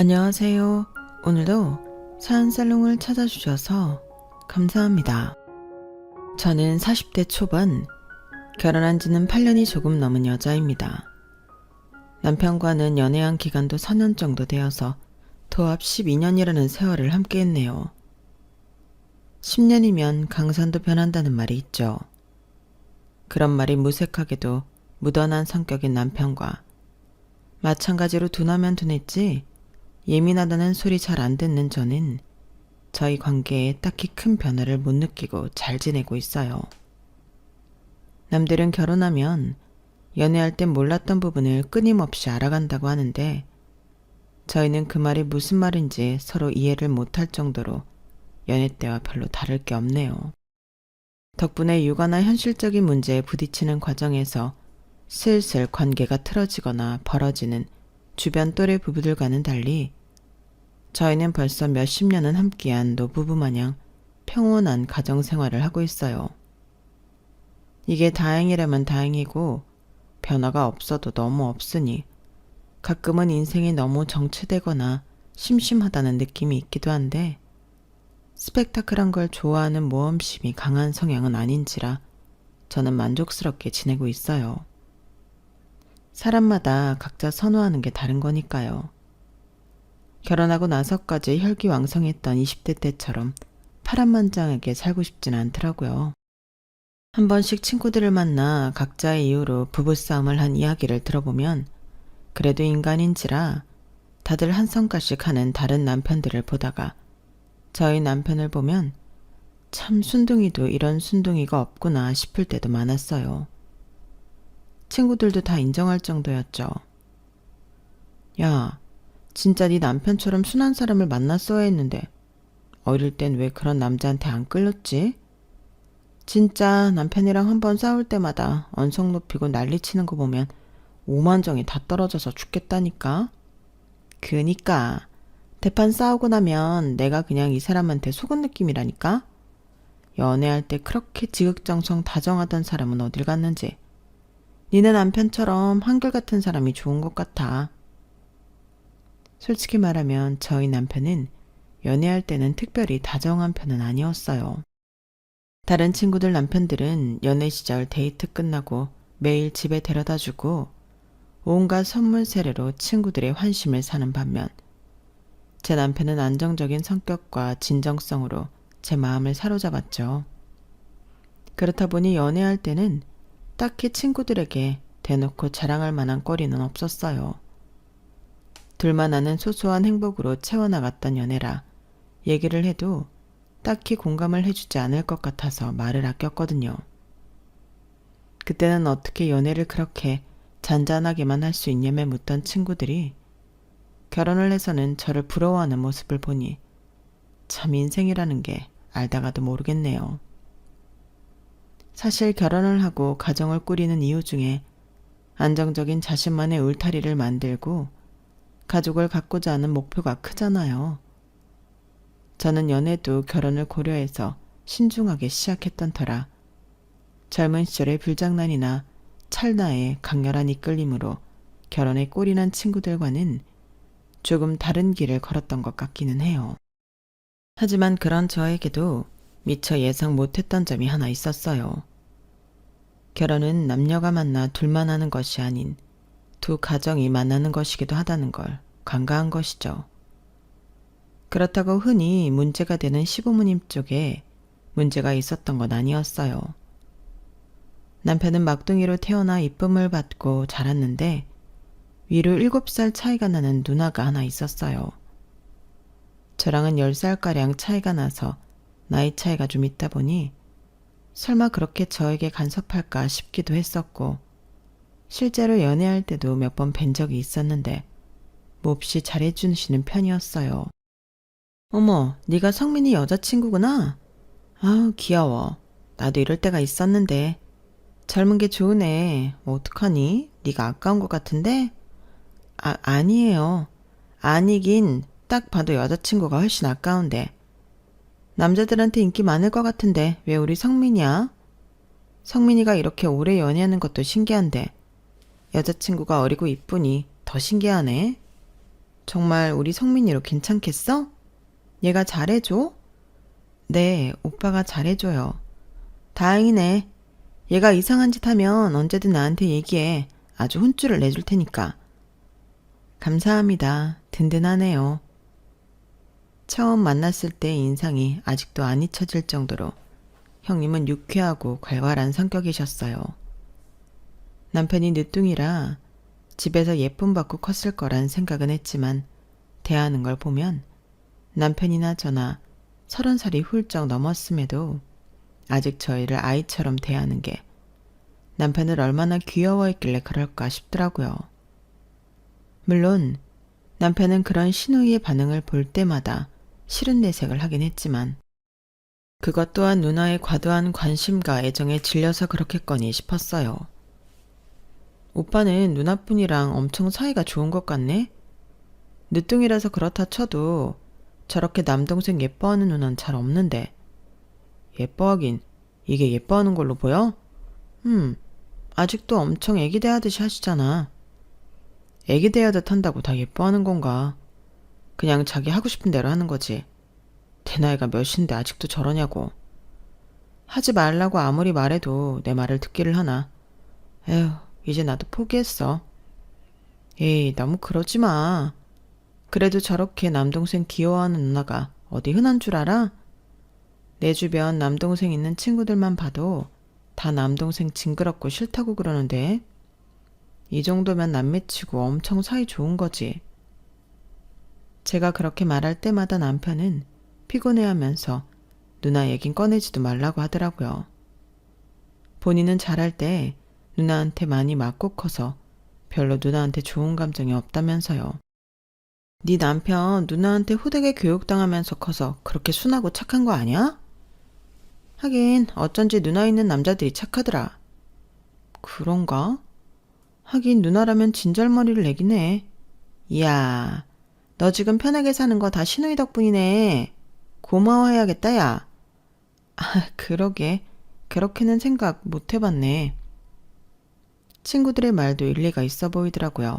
안녕하세요. 오늘도 사연살롱을 찾아주셔서 감사합니다. 저는 40대 초반, 결혼한 지는 8년이 조금 넘은 여자입니다. 남편과는 연애한 기간도 4년 정도 되어서 도합 12년이라는 세월을 함께했네요. 10년이면 강산도 변한다는 말이 있죠. 그런 말이 무색하게도 묻어난 성격인 남편과 마찬가지로 둔하면 둔했지 예민하다는 소리 잘 안 듣는 저는 저희 관계에 딱히 큰 변화를 못 느끼고 잘 지내고 있어요. 남들은 결혼하면 연애할 땐 몰랐던 부분을 끊임없이 알아간다고 하는데 저희는 그 말이 무슨 말인지 서로 이해를 못할 정도로 연애 때와 별로 다를 게 없네요. 덕분에 육아나 현실적인 문제에 부딪히는 과정에서 슬슬 관계가 틀어지거나 벌어지는 주변 또래 부부들과는 달리 저희는 벌써 몇십 년은 함께한 노부부 마냥 평온한 가정생활을 하고 있어요. 이게 다행이라면 다행이고 변화가 없어도 너무 없으니 가끔은 인생이 너무 정체되거나 심심하다는 느낌이 있기도 한데 스펙타클한 걸 좋아하는 모험심이 강한 성향은 아닌지라 저는 만족스럽게 지내고 있어요. 사람마다 각자 선호하는 게 다른 거니까요. 결혼하고 나서까지 혈기왕성했던 20대 때처럼 파란만장하게 살고 싶진 않더라고요. 한 번씩 친구들을 만나 각자의 이유로 부부싸움을 한 이야기를 들어보면 그래도 인간인지라 다들 한 성깔씩 하는 다른 남편들을 보다가 저희 남편을 보면 참 순둥이도 이런 순둥이가 없구나 싶을 때도 많았어요. 친구들도 다 인정할 정도였죠. 야, 진짜 네 남편처럼 순한 사람을 만났어야 했는데 어릴 땐 왜 그런 남자한테 안 끌렸지? 진짜 남편이랑 한번 싸울 때마다 언성 높이고 난리치는 거 보면 오만정이 다 떨어져서 죽겠다니까. 그니까 대판 싸우고 나면 내가 그냥 이 사람한테 속은 느낌이라니까. 연애할 때 그렇게 지극정성 다정하던 사람은 어딜 갔는지. 니네 남편처럼 한결같은 사람이 좋은 것 같아. 솔직히 말하면 저희 남편은 연애할 때는 특별히 다정한 편은 아니었어요. 다른 친구들 남편들은 연애 시절 데이트 끝나고 매일 집에 데려다주고 온갖 선물 세례로 친구들의 환심을 사는 반면 제 남편은 안정적인 성격과 진정성으로 제 마음을 사로잡았죠. 그렇다 보니 연애할 때는 딱히 친구들에게 대놓고 자랑할 만한 거리는 없었어요. 둘만 아는 소소한 행복으로 채워나갔던 연애라 얘기를 해도 딱히 공감을 해주지 않을 것 같아서 말을 아꼈거든요. 그때는 어떻게 연애를 그렇게 잔잔하게만 할 수 있냐며 묻던 친구들이 결혼을 해서는 저를 부러워하는 모습을 보니 참 인생이라는 게 알다가도 모르겠네요. 사실 결혼을 하고 가정을 꾸리는 이유 중에 안정적인 자신만의 울타리를 만들고 가족을 갖고자 하는 목표가 크잖아요. 저는 연애도 결혼을 고려해서 신중하게 시작했던 터라 젊은 시절의 불장난이나 찰나의 강렬한 이끌림으로 결혼에 꼴이난 친구들과는 조금 다른 길을 걸었던 것 같기는 해요. 하지만 그런 저에게도 미처 예상 못했던 점이 하나 있었어요. 결혼은 남녀가 만나 둘만 하는 것이 아닌 두 가정이 만나는 것이기도 하다는 걸 간과한 것이죠. 그렇다고 흔히 문제가 되는 시부모님 쪽에 문제가 있었던 건 아니었어요. 남편은 막둥이로 태어나 이쁨을 받고 자랐는데 위로 7살 차이가 나는 누나가 하나 있었어요. 저랑은 10살가량 차이가 나서 나이 차이가 좀 있다 보니 설마 그렇게 저에게 간섭할까 싶기도 했었고 실제로 연애할 때도 몇 번 뵌 적이 있었는데 몹시 잘해주시는 편이었어요. 어머, 네가 성민이 여자친구구나? 아우, 귀여워. 나도 이럴 때가 있었는데. 젊은 게 좋으네. 어떡하니? 네가 아까운 것 같은데? 아니에요. 아니긴 딱 봐도 여자친구가 훨씬 아까운데. 남자들한테 인기 많을 것 같은데 왜 우리 성민이야? 성민이가 이렇게 오래 연애하는 것도 신기한데 여자친구가 어리고 이쁘니 더 신기하네. 정말 우리 성민이로 괜찮겠어? 얘가 잘해줘? 네, 오빠가 잘해줘요. 다행이네. 얘가 이상한 짓 하면 언제든 나한테 얘기해. 아주 혼쭐을 내줄 테니까. 감사합니다. 든든하네요. 처음 만났을 때의 인상이 아직도 안 잊혀질 정도로 형님은 유쾌하고 괄괄한 성격이셨어요. 남편이 늦둥이라 집에서 예쁨 받고 컸을 거란 생각은 했지만 대하는 걸 보면 남편이나 저나 30살이 훌쩍 넘었음에도 아직 저희를 아이처럼 대하는 게 남편을 얼마나 귀여워했길래 그럴까 싶더라고요. 물론 남편은 그런 신우이의 반응을 볼 때마다 싫은 내색을 하긴 했지만 그것 또한 누나의 과도한 관심과 애정에 질려서 그렇겠거니 싶었어요. 오빠는 누나뿐이랑 엄청 사이가 좋은 것 같네? 늦둥이라서 그렇다 쳐도 저렇게 남동생 예뻐하는 누나는 잘 없는데. 예뻐하긴 이게 예뻐하는 걸로 보여? 아직도 엄청 애기 대하듯이 하시잖아. 애기 대하듯 한다고 다 예뻐하는 건가? 그냥 자기 하고 싶은 대로 하는 거지. 내 나이가 몇인데 아직도 저러냐고. 하지 말라고 아무리 말해도 내 말을 듣기를 하나. 에휴, 이제 나도 포기했어. 에이, 너무 그러지 마. 그래도 저렇게 남동생 귀여워하는 누나가 어디 흔한 줄 알아? 내 주변 남동생 있는 친구들만 봐도 다 남동생 징그럽고 싫다고 그러는데 이 정도면 남매치고 엄청 사이 좋은 거지. 제가 그렇게 말할 때마다 남편은 피곤해하면서 누나 얘긴 꺼내지도 말라고 하더라고요. 본인은 잘할 때 누나한테 많이 맞고 커서 별로 누나한테 좋은 감정이 없다면서요. 네 남편 누나한테 호되게 교육당하면서 커서 그렇게 순하고 착한 거 아니야? 하긴 어쩐지 누나 있는 남자들이 착하더라. 그런가? 하긴 누나라면 진절머리를 내긴 해. 이야, 너 지금 편하게 사는 거 다 신우이 덕분이네. 고마워해야겠다, 야. 아, 그러게. 그렇게는 생각 못 해봤네. 친구들의 말도 일리가 있어 보이더라고요.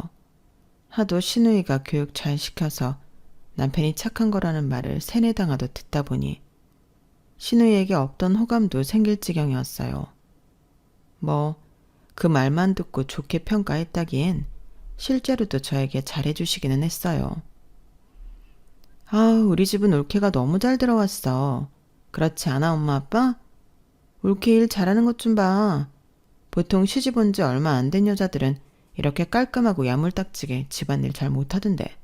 하도 신우이가 교육 잘 시켜서 남편이 착한 거라는 말을 세뇌당하듯 듣다 보니 신우이에게 없던 호감도 생길 지경이었어요. 뭐, 그 말만 듣고 좋게 평가했다기엔 실제로도 저에게 잘해주시기는 했어요. 아, 우리 집은 올케가 너무 잘 들어왔어. 그렇지 않아, 엄마, 아빠? 올케 일 잘하는 것 좀 봐. 보통 시집 온 지 얼마 안 된 여자들은 이렇게 깔끔하고 야물딱지게 집안일 잘 못하던데.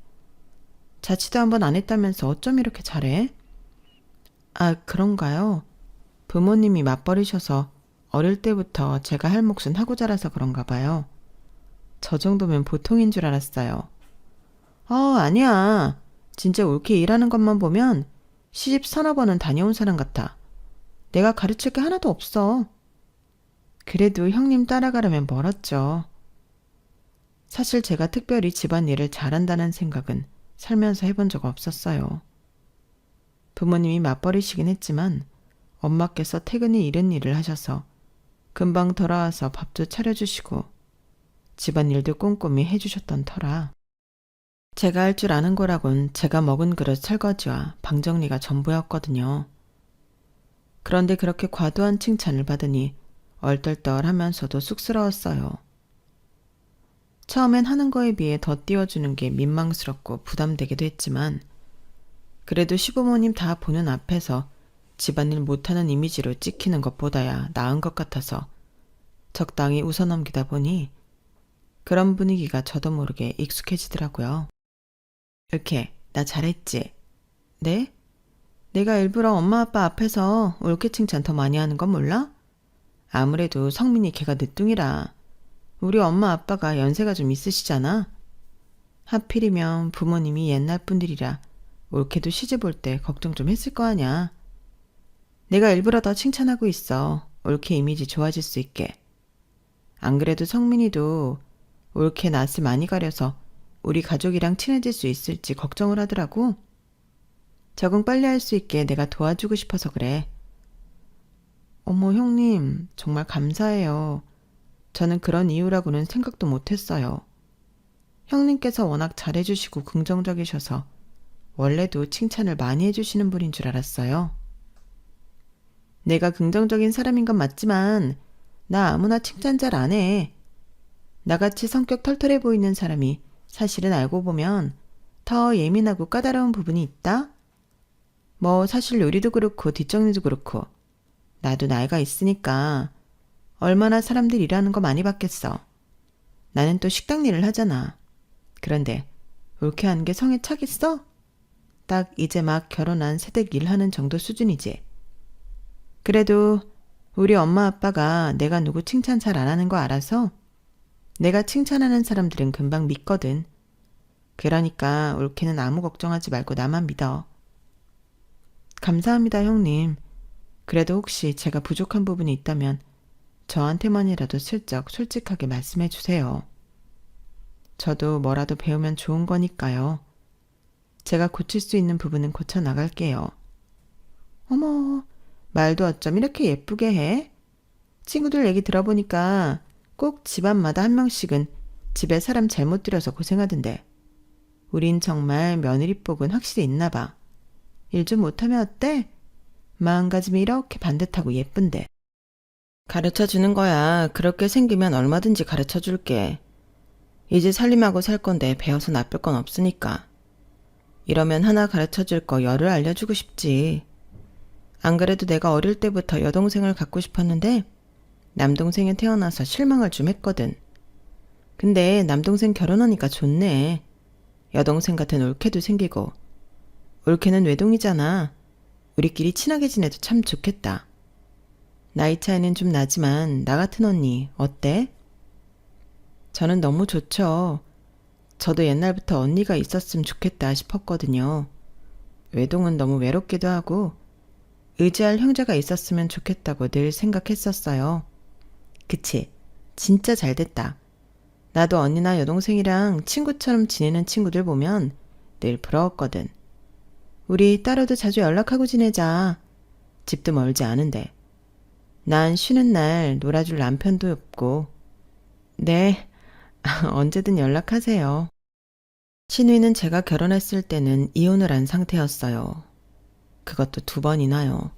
자취도 한번 안 했다면서 어쩜 이렇게 잘해? 아, 그런가요? 부모님이 맞벌이셔서 어릴 때부터 제가 할 몫은 하고 자라서 그런가 봐요. 저 정도면 보통인 줄 알았어요. 아니야. 진짜 올케 일하는 것만 보면 시집 서너 번은 다녀온 사람 같아. 내가 가르칠 게 하나도 없어. 그래도 형님 따라가려면 멀었죠. 사실 제가 특별히 집안일을 잘한다는 생각은 살면서 해본 적 없었어요. 부모님이 맞벌이시긴 했지만 엄마께서 퇴근이 이른 일을 하셔서 금방 돌아와서 밥도 차려주시고 집안일도 꼼꼼히 해주셨던 터라 제가 할 줄 아는 거라곤 제가 먹은 그릇 설거지와 방 정리가 전부였거든요. 그런데 그렇게 과도한 칭찬을 받으니 얼떨떨하면서도 쑥스러웠어요. 처음엔 하는 거에 비해 더 띄워주는 게 민망스럽고 부담되기도 했지만 그래도 시부모님 다 보는 앞에서 집안일 못하는 이미지로 찍히는 것보다야 나은 것 같아서 적당히 웃어넘기다 보니 그런 분위기가 저도 모르게 익숙해지더라고요. 이렇게 나 잘했지? 네? 내가 일부러 엄마 아빠 앞에서 올케 칭찬 더 많이 하는 건 몰라? 아무래도 성민이 걔가 늦둥이라 우리 엄마 아빠가 연세가 좀 있으시잖아. 하필이면 부모님이 옛날 분들이라 올케도 시집 올 때 걱정 좀 했을 거 아냐. 내가 일부러 더 칭찬하고 있어. 올케 이미지 좋아질 수 있게. 안 그래도 성민이도 올케 낯을 많이 가려서 우리 가족이랑 친해질 수 있을지 걱정을 하더라고. 적응 빨리 할 수 있게 내가 도와주고 싶어서 그래. 어머, 형님, 정말 감사해요. 저는 그런 이유라고는 생각도 못했어요. 형님께서 워낙 잘해주시고 긍정적이셔서 원래도 칭찬을 많이 해주시는 분인 줄 알았어요. 내가 긍정적인 사람인 건 맞지만 나 아무나 칭찬 잘 안 해. 나같이 성격 털털해 보이는 사람이 사실은 알고 보면 더 예민하고 까다로운 부분이 있다? 뭐 사실 요리도 그렇고 뒷정리도 그렇고 나도 나이가 있으니까 얼마나 사람들 일하는 거 많이 봤겠어. 나는 또 식당 일을 하잖아. 그런데 올케하는 게 성에 차겠어? 딱 이제 막 결혼한 새댁 일하는 정도 수준이지. 그래도 우리 엄마 아빠가 내가 누구 칭찬 잘 안 하는 거 알아서 내가 칭찬하는 사람들은 금방 믿거든. 그러니까 올케는 아무 걱정하지 말고 나만 믿어. 감사합니다, 형님. 그래도 혹시 제가 부족한 부분이 있다면 저한테만이라도 슬쩍 솔직하게 말씀해 주세요. 저도 뭐라도 배우면 좋은 거니까요. 제가 고칠 수 있는 부분은 고쳐 나갈게요. 어머, 말도 어쩜 이렇게 예쁘게 해? 친구들 얘기 들어보니까 꼭 집안마다 한 명씩은 집에 사람 잘못 들여서 고생하던데. 우린 정말 며느리복은 확실히 있나 봐. 일 좀 못하면 어때? 마음가짐이 이렇게 반듯하고 예쁜데. 가르쳐주는 거야. 그렇게 생기면 얼마든지 가르쳐줄게. 이제 살림하고 살 건데 배워서 나쁠 건 없으니까. 이러면 하나 가르쳐줄 거 열을 알려주고 싶지. 안 그래도 내가 어릴 때부터 여동생을 갖고 싶었는데 남동생이 태어나서 실망을 좀 했거든. 근데 남동생 결혼하니까 좋네. 여동생 같은 올케도 생기고. 올케는 외동이잖아. 우리끼리 친하게 지내도 참 좋겠다. 나이 차이는 좀 나지만 나 같은 언니 어때? 저는 너무 좋죠. 저도 옛날부터 언니가 있었으면 좋겠다 싶었거든요. 외동은 너무 외롭기도 하고 의지할 형제가 있었으면 좋겠다고 늘 생각했었어요. 그치? 진짜 잘됐다. 나도 언니나 여동생이랑 친구처럼 지내는 친구들 보면 늘 부러웠거든. 우리 따로도 자주 연락하고 지내자. 집도 멀지 않은데. 난 쉬는 날 놀아줄 남편도 없고. 네, 언제든 연락하세요. 신우이는 제가 결혼했을 때는 이혼을 한 상태였어요. 그것도 2번이나요.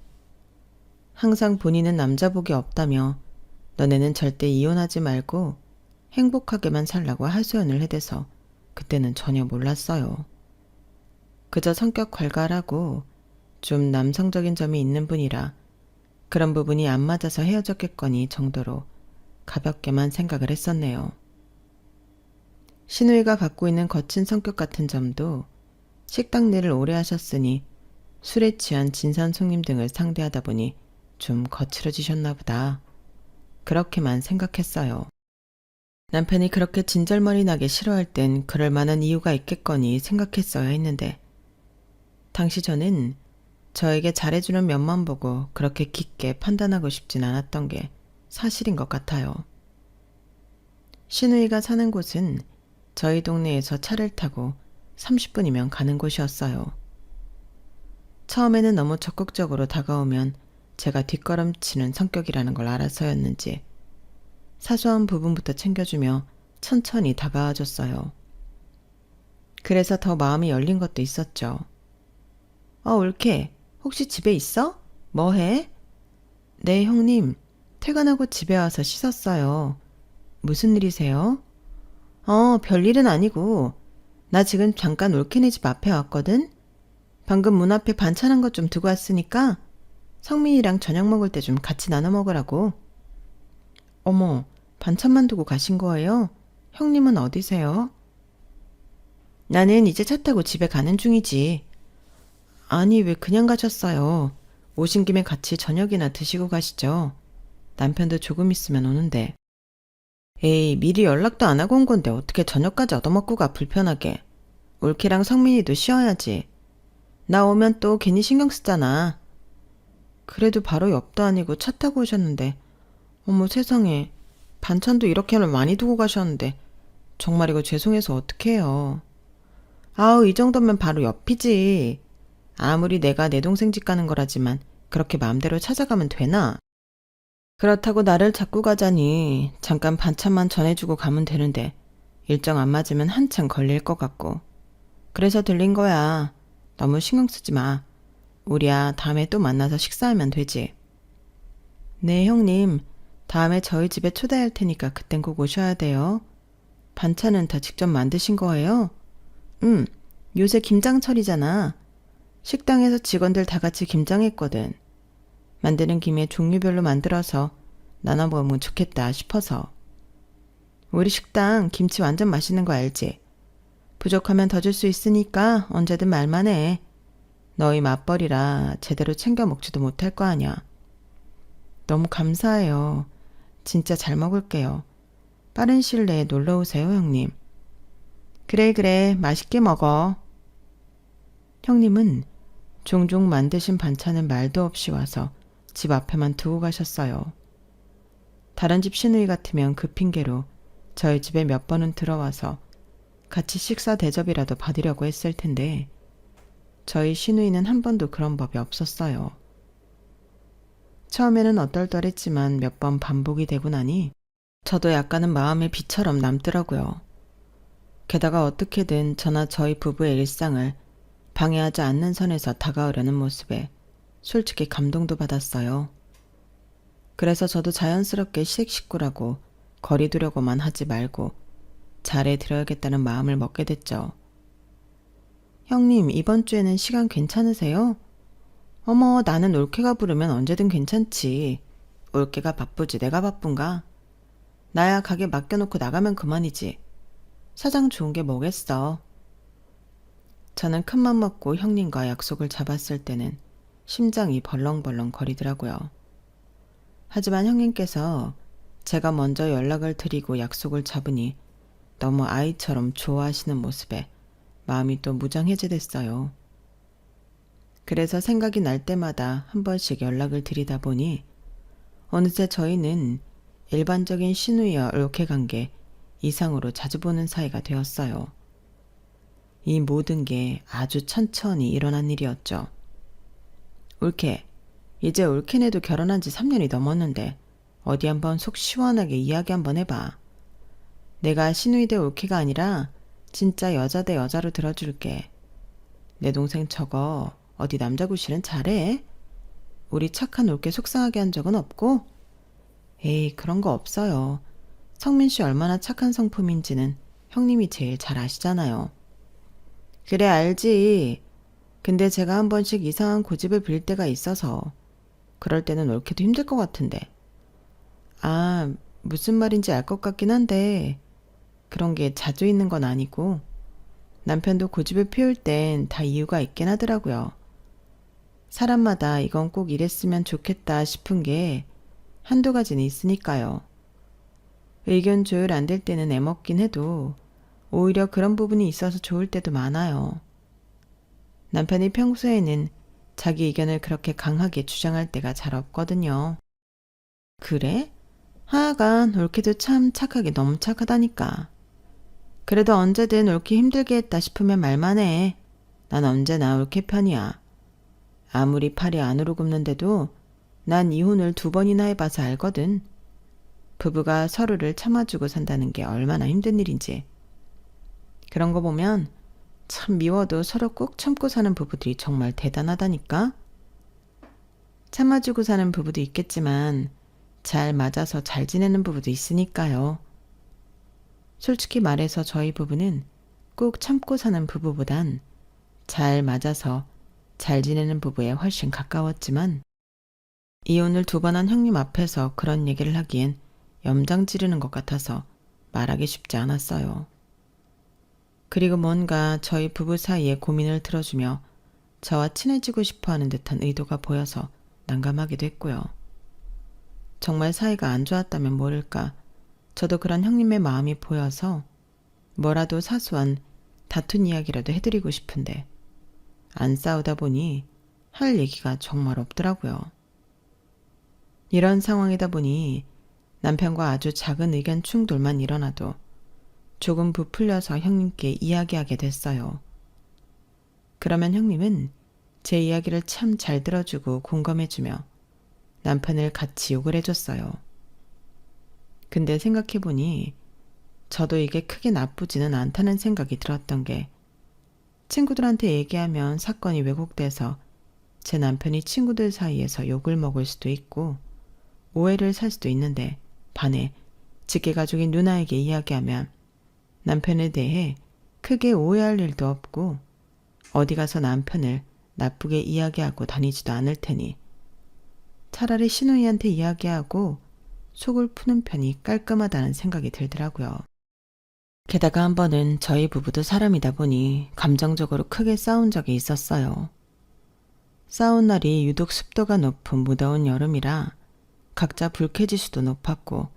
항상 본인은 남자복이 없다며 너네는 절대 이혼하지 말고 행복하게만 살라고 하소연을 해대서 그때는 전혀 몰랐어요. 그저 성격 괄괄하고 좀 남성적인 점이 있는 분이라 그런 부분이 안 맞아서 헤어졌겠거니 정도로 가볍게만 생각을 했었네요. 신우이가 갖고 있는 거친 성격 같은 점도 식당 일을 오래 하셨으니 술에 취한 진산 손님 등을 상대하다 보니 좀 거칠어지셨나 보다. 그렇게만 생각했어요. 남편이 그렇게 진절머리 나게 싫어할 땐 그럴 만한 이유가 있겠거니 생각했어야 했는데 당시 저는 저에게 잘해주는 면만 보고 그렇게 깊게 판단하고 싶진 않았던 게 사실인 것 같아요. 신우이가 사는 곳은 저희 동네에서 차를 타고 30분이면 가는 곳이었어요. 처음에는 너무 적극적으로 다가오면 제가 뒷걸음치는 성격이라는 걸 알아서였는지 사소한 부분부터 챙겨주며 천천히 다가와줬어요. 그래서 더 마음이 열린 것도 있었죠. 올케, 혹시 집에 있어? 뭐 해? 네, 형님. 퇴근하고 집에 와서 씻었어요. 무슨 일이세요? 별일은 아니고 나 지금 잠깐 올케네 집 앞에 왔거든? 방금 문 앞에 반찬한 것 좀 두고 왔으니까 성민이랑 저녁 먹을 때 좀 같이 나눠 먹으라고. 어머, 반찬만 두고 가신 거예요? 형님은 어디세요? 나는 이제 차 타고 집에 가는 중이지. 아니, 왜 그냥 가셨어요? 오신 김에 같이 저녁이나 드시고 가시죠. 남편도 조금 있으면 오는데. 에이, 미리 연락도 안 하고 온 건데 어떻게 저녁까지 얻어먹고 가, 불편하게. 올케랑 성민이도 쉬어야지. 나 오면 또 괜히 신경 쓰잖아. 그래도 바로 옆도 아니고 차 타고 오셨는데 어머 세상에, 반찬도 이렇게나 많이 두고 가셨는데 정말 이거 죄송해서 어떡해요. 아우, 이 정도면 바로 옆이지. 아무리 내가 내 동생 집 가는 거라지만 그렇게 마음대로 찾아가면 되나? 그렇다고 나를 잡고 가자니 잠깐 반찬만 전해주고 가면 되는데 일정 안 맞으면 한참 걸릴 것 같고. 그래서 들린 거야. 너무 신경 쓰지 마. 우리야 다음에 또 만나서 식사하면 되지. 네, 형님. 다음에 저희 집에 초대할 테니까 그땐 꼭 오셔야 돼요. 반찬은 다 직접 만드신 거예요? 응. 요새 김장철이잖아. 식당에서 직원들 다 같이 김장했거든. 만드는 김에 종류별로 만들어서 나눠 먹으면 좋겠다 싶어서. 우리 식당 김치 완전 맛있는 거 알지? 부족하면 더 줄 수 있으니까 언제든 말만 해. 너희 맞벌이라 제대로 챙겨 먹지도 못할 거 아냐. 너무 감사해요. 진짜 잘 먹을게요. 빠른 시일 내에 놀러 오세요, 형님. 그래, 그래. 맛있게 먹어. 형님은 종종 만드신 반찬을 말도 없이 와서 집 앞에만 두고 가셨어요. 다른 집 시누이 같으면 그 핑계로 저희 집에 몇 번은 들어와서 같이 식사 대접이라도 받으려고 했을 텐데 저희 시누이는 한 번도 그런 법이 없었어요. 처음에는 어떨떨했지만 몇 번 반복이 되고 나니 저도 약간은 마음의 비처럼 남더라고요. 게다가 어떻게든 저나 저희 부부의 일상을 방해하지 않는 선에서 다가오려는 모습에 솔직히 감동도 받았어요. 그래서 저도 자연스럽게 식구라고 거리 두려고만 하지 말고 잘해드려야겠다는 마음을 먹게 됐죠. 형님, 이번 주에는 시간 괜찮으세요? 어머, 나는 올케가 부르면 언제든 괜찮지. 올케가 바쁘지 내가 바쁜가? 나야 가게 맡겨놓고 나가면 그만이지. 사장 좋은 게 뭐겠어. 저는 큰맘 먹고 형님과 약속을 잡았을 때는 심장이 벌렁벌렁 거리더라고요. 하지만 형님께서 제가 먼저 연락을 드리고 약속을 잡으니 너무 아이처럼 좋아하시는 모습에 마음이 또 무장해제됐어요. 그래서 생각이 날 때마다 한 번씩 연락을 드리다 보니 어느새 저희는 일반적인 시누이와 올케 관계 이상으로 자주 보는 사이가 되었어요. 이 모든 게 아주 천천히 일어난 일이었죠. 올케, 이제 올케네도 결혼한 지 3년이 넘었는데 어디 한번 속 시원하게 이야기 한번 해봐. 내가 시누이 대 올케가 아니라 진짜 여자 대 여자로 들어줄게. 내 동생 저거 어디 남자 구실은 잘해? 우리 착한 올케 속상하게 한 적은 없고? 에이, 그런 거 없어요. 성민 씨 얼마나 착한 성품인지는 형님이 제일 잘 아시잖아요. 그래, 알지. 근데 제가 한 번씩 이상한 고집을 부릴 때가 있어서 그럴 때는 올케도 힘들 것 같은데. 아, 무슨 말인지 알 것 같긴 한데 그런 게 자주 있는 건 아니고 남편도 고집을 피울 땐 다 이유가 있긴 하더라고요. 사람마다 이건 꼭 이랬으면 좋겠다 싶은 게 한두 가지는 있으니까요. 의견 조율 안 될 때는 애먹긴 해도 오히려 그런 부분이 있어서 좋을 때도 많아요. 남편이 평소에는 자기 의견을 그렇게 강하게 주장할 때가 잘 없거든요. 그래? 하여간 올케도 참 착하게 너무 착하다니까. 그래도 언제든 올케 힘들게 했다 싶으면 말만 해. 난 언제나 올케 편이야. 아무리 팔이 안으로 굽는데도 난 이혼을 2번이나 해봐서 알거든. 부부가 서로를 참아주고 산다는 게 얼마나 힘든 일인지. 그런 거 보면 참 미워도 서로 꾹 참고 사는 부부들이 정말 대단하다니까. 참아주고 사는 부부도 있겠지만 잘 맞아서 잘 지내는 부부도 있으니까요. 솔직히 말해서 저희 부부는 꾹 참고 사는 부부보단 잘 맞아서 잘 지내는 부부에 훨씬 가까웠지만 이혼을 2번 한 형님 앞에서 그런 얘기를 하기엔 염장 지르는 것 같아서 말하기 쉽지 않았어요. 그리고 뭔가 저희 부부 사이에 고민을 들어주며 저와 친해지고 싶어하는 듯한 의도가 보여서 난감하기도 했고요. 정말 사이가 안 좋았다면 모를까 저도 그런 형님의 마음이 보여서 뭐라도 사소한 다툰 이야기라도 해드리고 싶은데 안 싸우다 보니 할 얘기가 정말 없더라고요. 이런 상황이다 보니 남편과 아주 작은 의견 충돌만 일어나도 조금 부풀려서 형님께 이야기하게 됐어요. 그러면 형님은 제 이야기를 참 잘 들어주고 공감해주며 남편을 같이 욕을 해줬어요. 근데 생각해보니 저도 이게 크게 나쁘지는 않다는 생각이 들었던 게 친구들한테 얘기하면 사건이 왜곡돼서 제 남편이 친구들 사이에서 욕을 먹을 수도 있고 오해를 살 수도 있는데 반해 직계가족인 누나에게 이야기하면 남편에 대해 크게 오해할 일도 없고 어디 가서 남편을 나쁘게 이야기하고 다니지도 않을 테니 차라리 시누이한테 이야기하고 속을 푸는 편이 깔끔하다는 생각이 들더라고요. 게다가 한 번은 저희 부부도 사람이다 보니 감정적으로 크게 싸운 적이 있었어요. 싸운 날이 유독 습도가 높은 무더운 여름이라 각자 불쾌지수도 높았고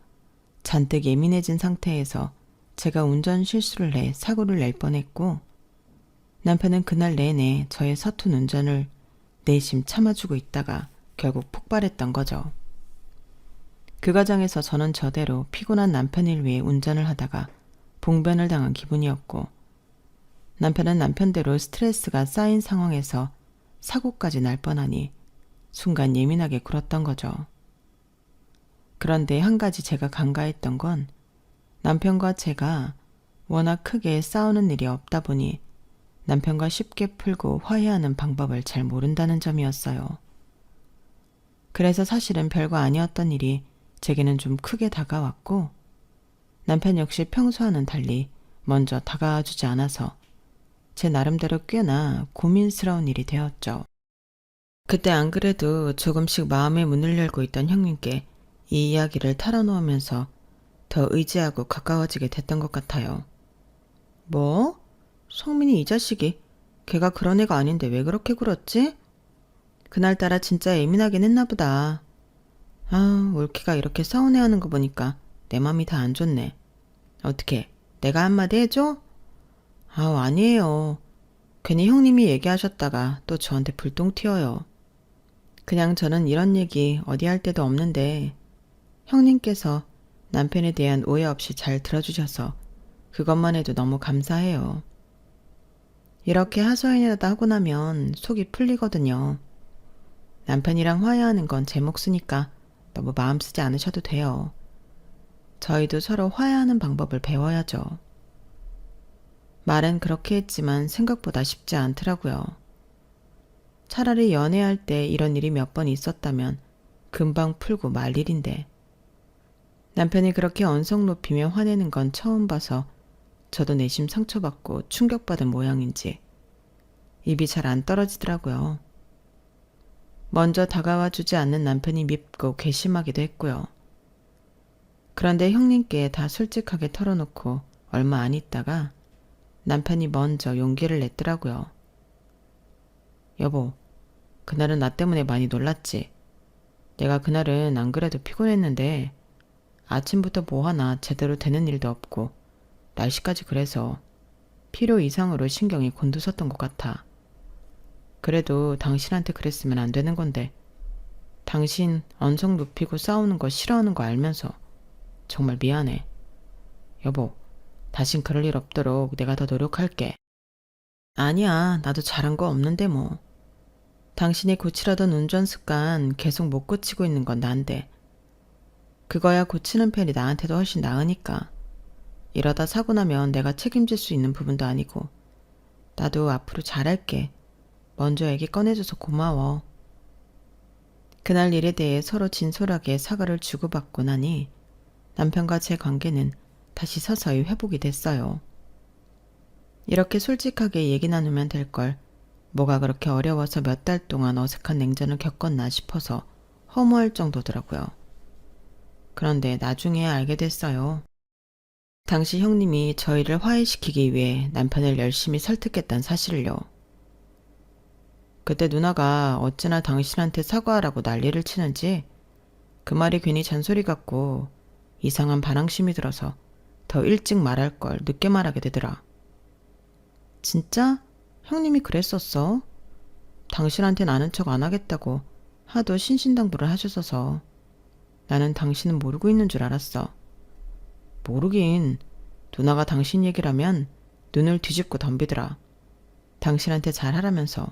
잔뜩 예민해진 상태에서 제가 운전 실수를 내 사고를 낼 뻔했고 남편은 그날 내내 저의 서툰 운전을 내심 참아주고 있다가 결국 폭발했던 거죠. 그 과정에서 저는 저대로 피곤한 남편을 위해 운전을 하다가 봉변을 당한 기분이었고 남편은 남편대로 스트레스가 쌓인 상황에서 사고까지 날 뻔하니 순간 예민하게 굴었던 거죠. 그런데 한 가지 제가 간과했던 건 남편과 제가 워낙 크게 싸우는 일이 없다 보니 남편과 쉽게 풀고 화해하는 방법을 잘 모른다는 점이었어요. 그래서 사실은 별거 아니었던 일이 제게는 좀 크게 다가왔고 남편 역시 평소와는 달리 먼저 다가와주지 않아서 제 나름대로 꽤나 고민스러운 일이 되었죠. 그때 안 그래도 조금씩 마음의 문을 열고 있던 형님께 이 이야기를 털어놓으면서 더 의지하고 가까워지게 됐던 것 같아요. 뭐? 성민이 이 자식이 걔가 그런 애가 아닌데 왜 그렇게 굴었지? 그날따라 진짜 예민하긴 했나 보다. 아, 올케가 이렇게 서운해하는 거 보니까 내 맘이 다 안 좋네. 어떻게 내가 한마디 해줘? 아우 아니에요. 괜히 형님이 얘기하셨다가 또 저한테 불똥 튀어요. 그냥 저는 이런 얘기 어디 할 데도 없는데 형님께서 남편에 대한 오해 없이 잘 들어주셔서 그것만 해도 너무 감사해요. 이렇게 하소연이라도 하고 나면 속이 풀리거든요. 남편이랑 화해하는 건 제 몫이니까 너무 마음 쓰지 않으셔도 돼요. 저희도 서로 화해하는 방법을 배워야죠. 말은 그렇게 했지만 생각보다 쉽지 않더라고요. 차라리 연애할 때 이런 일이 몇 번 있었다면 금방 풀고 말 일인데 남편이 그렇게 언성 높이며 화내는 건 처음 봐서 저도 내심 상처받고 충격받은 모양인지 입이 잘 안 떨어지더라고요. 먼저 다가와 주지 않는 남편이 밉고 괘씸하기도 했고요. 그런데 형님께 다 솔직하게 털어놓고 얼마 안 있다가 남편이 먼저 용기를 냈더라고요. 여보, 그날은 나 때문에 많이 놀랐지? 내가 그날은 안 그래도 피곤했는데 아침부터 뭐 하나 제대로 되는 일도 없고 날씨까지 그래서 필요 이상으로 신경이 곤두섰던 것 같아. 그래도 당신한테 그랬으면 안 되는 건데 당신 언성 높이고 싸우는 거 싫어하는 거 알면서 정말 미안해. 여보, 다신 그럴 일 없도록 내가 더 노력할게. 아니야, 나도 잘한 거 없는데 뭐. 당신이 고치려던 운전 습관 계속 못 고치고 있는 건 난데 그거야 고치는 편이 나한테도 훨씬 나으니까. 이러다 사고 나면 내가 책임질 수 있는 부분도 아니고 나도 앞으로 잘할게. 먼저 얘기 꺼내줘서 고마워. 그날 일에 대해 서로 진솔하게 사과를 주고받고 나니 남편과 제 관계는 다시 서서히 회복이 됐어요. 이렇게 솔직하게 얘기 나누면 될 걸 뭐가 그렇게 어려워서 몇 달 동안 어색한 냉전을 겪었나 싶어서 허무할 정도더라고요. 그런데 나중에 알게 됐어요. 당시 형님이 저희를 화해시키기 위해 남편을 열심히 설득했다는 사실을요. 그때 누나가 어찌나 당신한테 사과하라고 난리를 치는지 그 말이 괜히 잔소리 같고 이상한 반항심이 들어서 더 일찍 말할 걸 늦게 말하게 되더라. 진짜? 형님이 그랬었어? 당신한텐 아는 척 안 하겠다고 하도 신신당부를 하셨어서 나는 당신은 모르고 있는 줄 알았어. 모르긴. 누나가 당신 얘기라면 눈을 뒤집고 덤비더라. 당신한테 잘하라면서.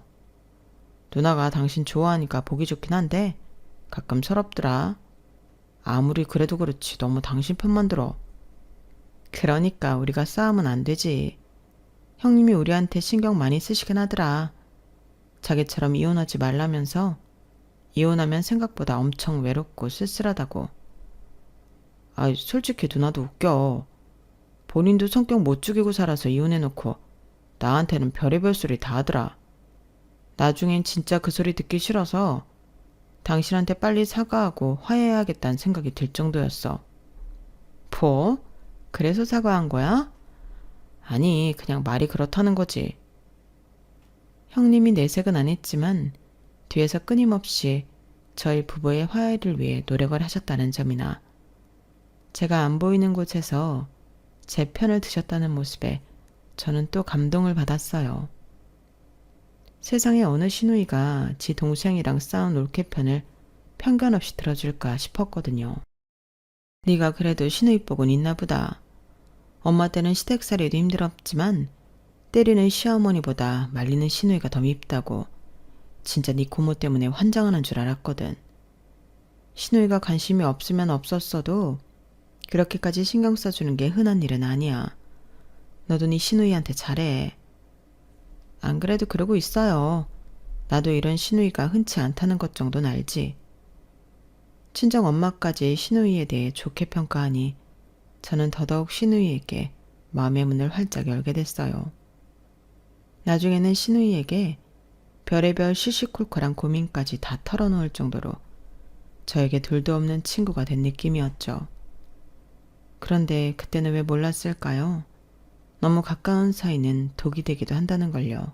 누나가 당신 좋아하니까 보기 좋긴 한데 가끔 서럽더라. 아무리 그래도 그렇지 너무 당신 편만 들어. 그러니까 우리가 싸우면 안 되지. 형님이 우리한테 신경 많이 쓰시긴 하더라. 자기처럼 이혼하지 말라면서 이혼하면 생각보다 엄청 외롭고 쓸쓸하다고. 아, 솔직히 누나도 웃겨. 본인도 성격 못 죽이고 살아서 이혼해놓고 나한테는 별의별 소리 다 하더라. 나중엔 진짜 그 소리 듣기 싫어서 당신한테 빨리 사과하고 화해해야겠다는 생각이 들 정도였어. 뭐? 그래서 사과한 거야? 아니, 그냥 말이 그렇다는 거지. 형님이 내색은 안 했지만 뒤에서 끊임없이 저희 부부의 화해를 위해 노력을 하셨다는 점이나 제가 안 보이는 곳에서 제 편을 드셨다는 모습에 저는 또 감동을 받았어요. 세상에 어느 시누이가 지 동생이랑 싸운 올케편을 편견 없이 들어줄까 싶었거든요. 네가 그래도 시누이 복은 있나 보다. 엄마 때는 시댁살이도 힘들었지만 때리는 시어머니보다 말리는 시누이가 더 밉다고 진짜 네 고모 때문에 환장하는 줄 알았거든. 시누이가 관심이 없으면 없었어도 그렇게까지 신경 써주는 게 흔한 일은 아니야. 너도 네 시누이한테 잘해. 안 그래도 그러고 있어요. 나도 이런 시누이가 흔치 않다는 것 정도는 알지. 친정 엄마까지 시누이에 대해 좋게 평가하니 저는 더더욱 시누이에게 마음의 문을 활짝 열게 됐어요. 나중에는 시누이에게 별의별 시시콜콜한 고민까지 다 털어놓을 정도로 저에게 둘도 없는 친구가 된 느낌이었죠. 그런데 그때는 왜 몰랐을까요? 너무 가까운 사이는 독이 되기도 한다는 걸요.